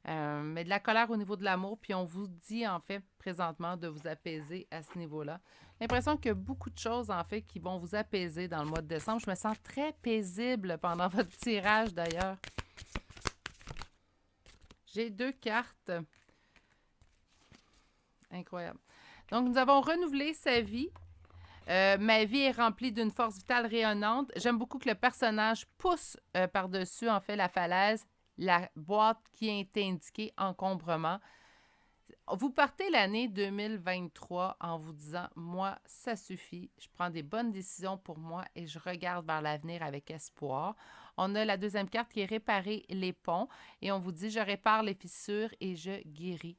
Mais de la colère au niveau de l'amour, puis on vous dit, en fait, présentement, de vous apaiser à ce niveau-là. L'impression qu'il y a beaucoup de choses, en fait, qui vont vous apaiser dans le mois de décembre. Je me sens très paisible pendant votre tirage, d'ailleurs. J'ai 2 cartes. Incroyable. Donc, nous avons renouvelé sa vie. Ma vie est remplie d'une force vitale rayonnante. J'aime beaucoup que le personnage pousse par-dessus, en fait, la falaise, la boîte qui est indiquée encombrement. Vous partez l'année 2023 en vous disant, moi, ça suffit, je prends des bonnes décisions pour moi et je regarde vers l'avenir avec espoir. On a la deuxième carte qui est réparer les ponts et on vous dit, je répare les fissures et je guéris.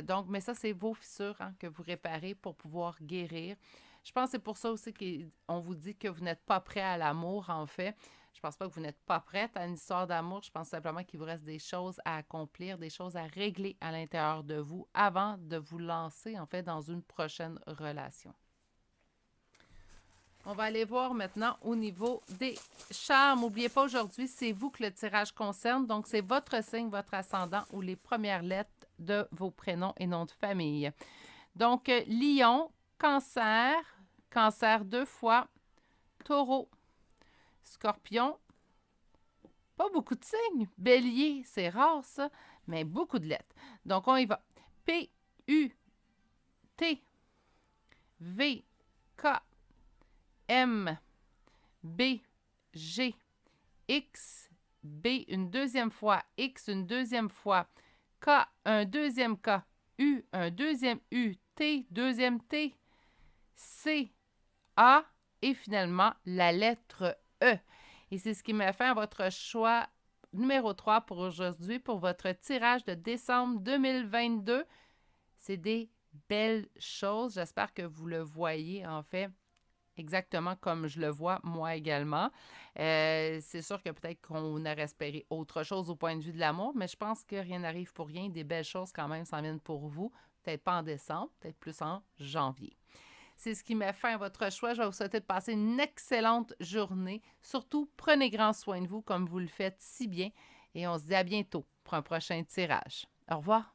Donc, mais ça, c'est vos fissures que vous réparez pour pouvoir guérir. Je pense que c'est pour ça aussi qu'on vous dit que vous n'êtes pas prêt à l'amour, en fait. Je pense pas que vous n'êtes pas prête à une histoire d'amour. Je pense simplement qu'il vous reste des choses à accomplir, des choses à régler à l'intérieur de vous avant de vous lancer, en fait, dans une prochaine relation. On va aller voir maintenant au niveau des charmes. N'oubliez pas, aujourd'hui, c'est vous que le tirage concerne. Donc, c'est votre signe, votre ascendant ou les premières lettres de vos prénoms et noms de famille. Donc, Lion, Cancer, Cancer 2 fois, Taureau, Scorpion, pas beaucoup de signes. Bélier, c'est rare ça, mais beaucoup de lettres. Donc, on y va. P, U, T, V, K, M, B, G, X, B une deuxième fois, X une deuxième fois, K un deuxième K, U un deuxième U, T deuxième T, C, A et finalement la lettre E. Et c'est ce qui m'a fait à votre choix numéro 3 pour aujourd'hui, pour votre tirage de décembre 2022. C'est des belles choses. J'espère que vous le voyez, en fait, exactement comme je le vois, moi également. C'est sûr que peut-être qu'on aurait espéré autre chose au point de vue de l'amour, mais je pense que rien n'arrive pour rien. Des belles choses quand même s'en viennent pour vous. Peut-être pas en décembre, peut-être plus en janvier. C'est ce qui met fin à votre choix. Je vais vous souhaiter de passer une excellente journée. Surtout, prenez grand soin de vous comme vous le faites si bien. Et on se dit à bientôt pour un prochain tirage. Au revoir.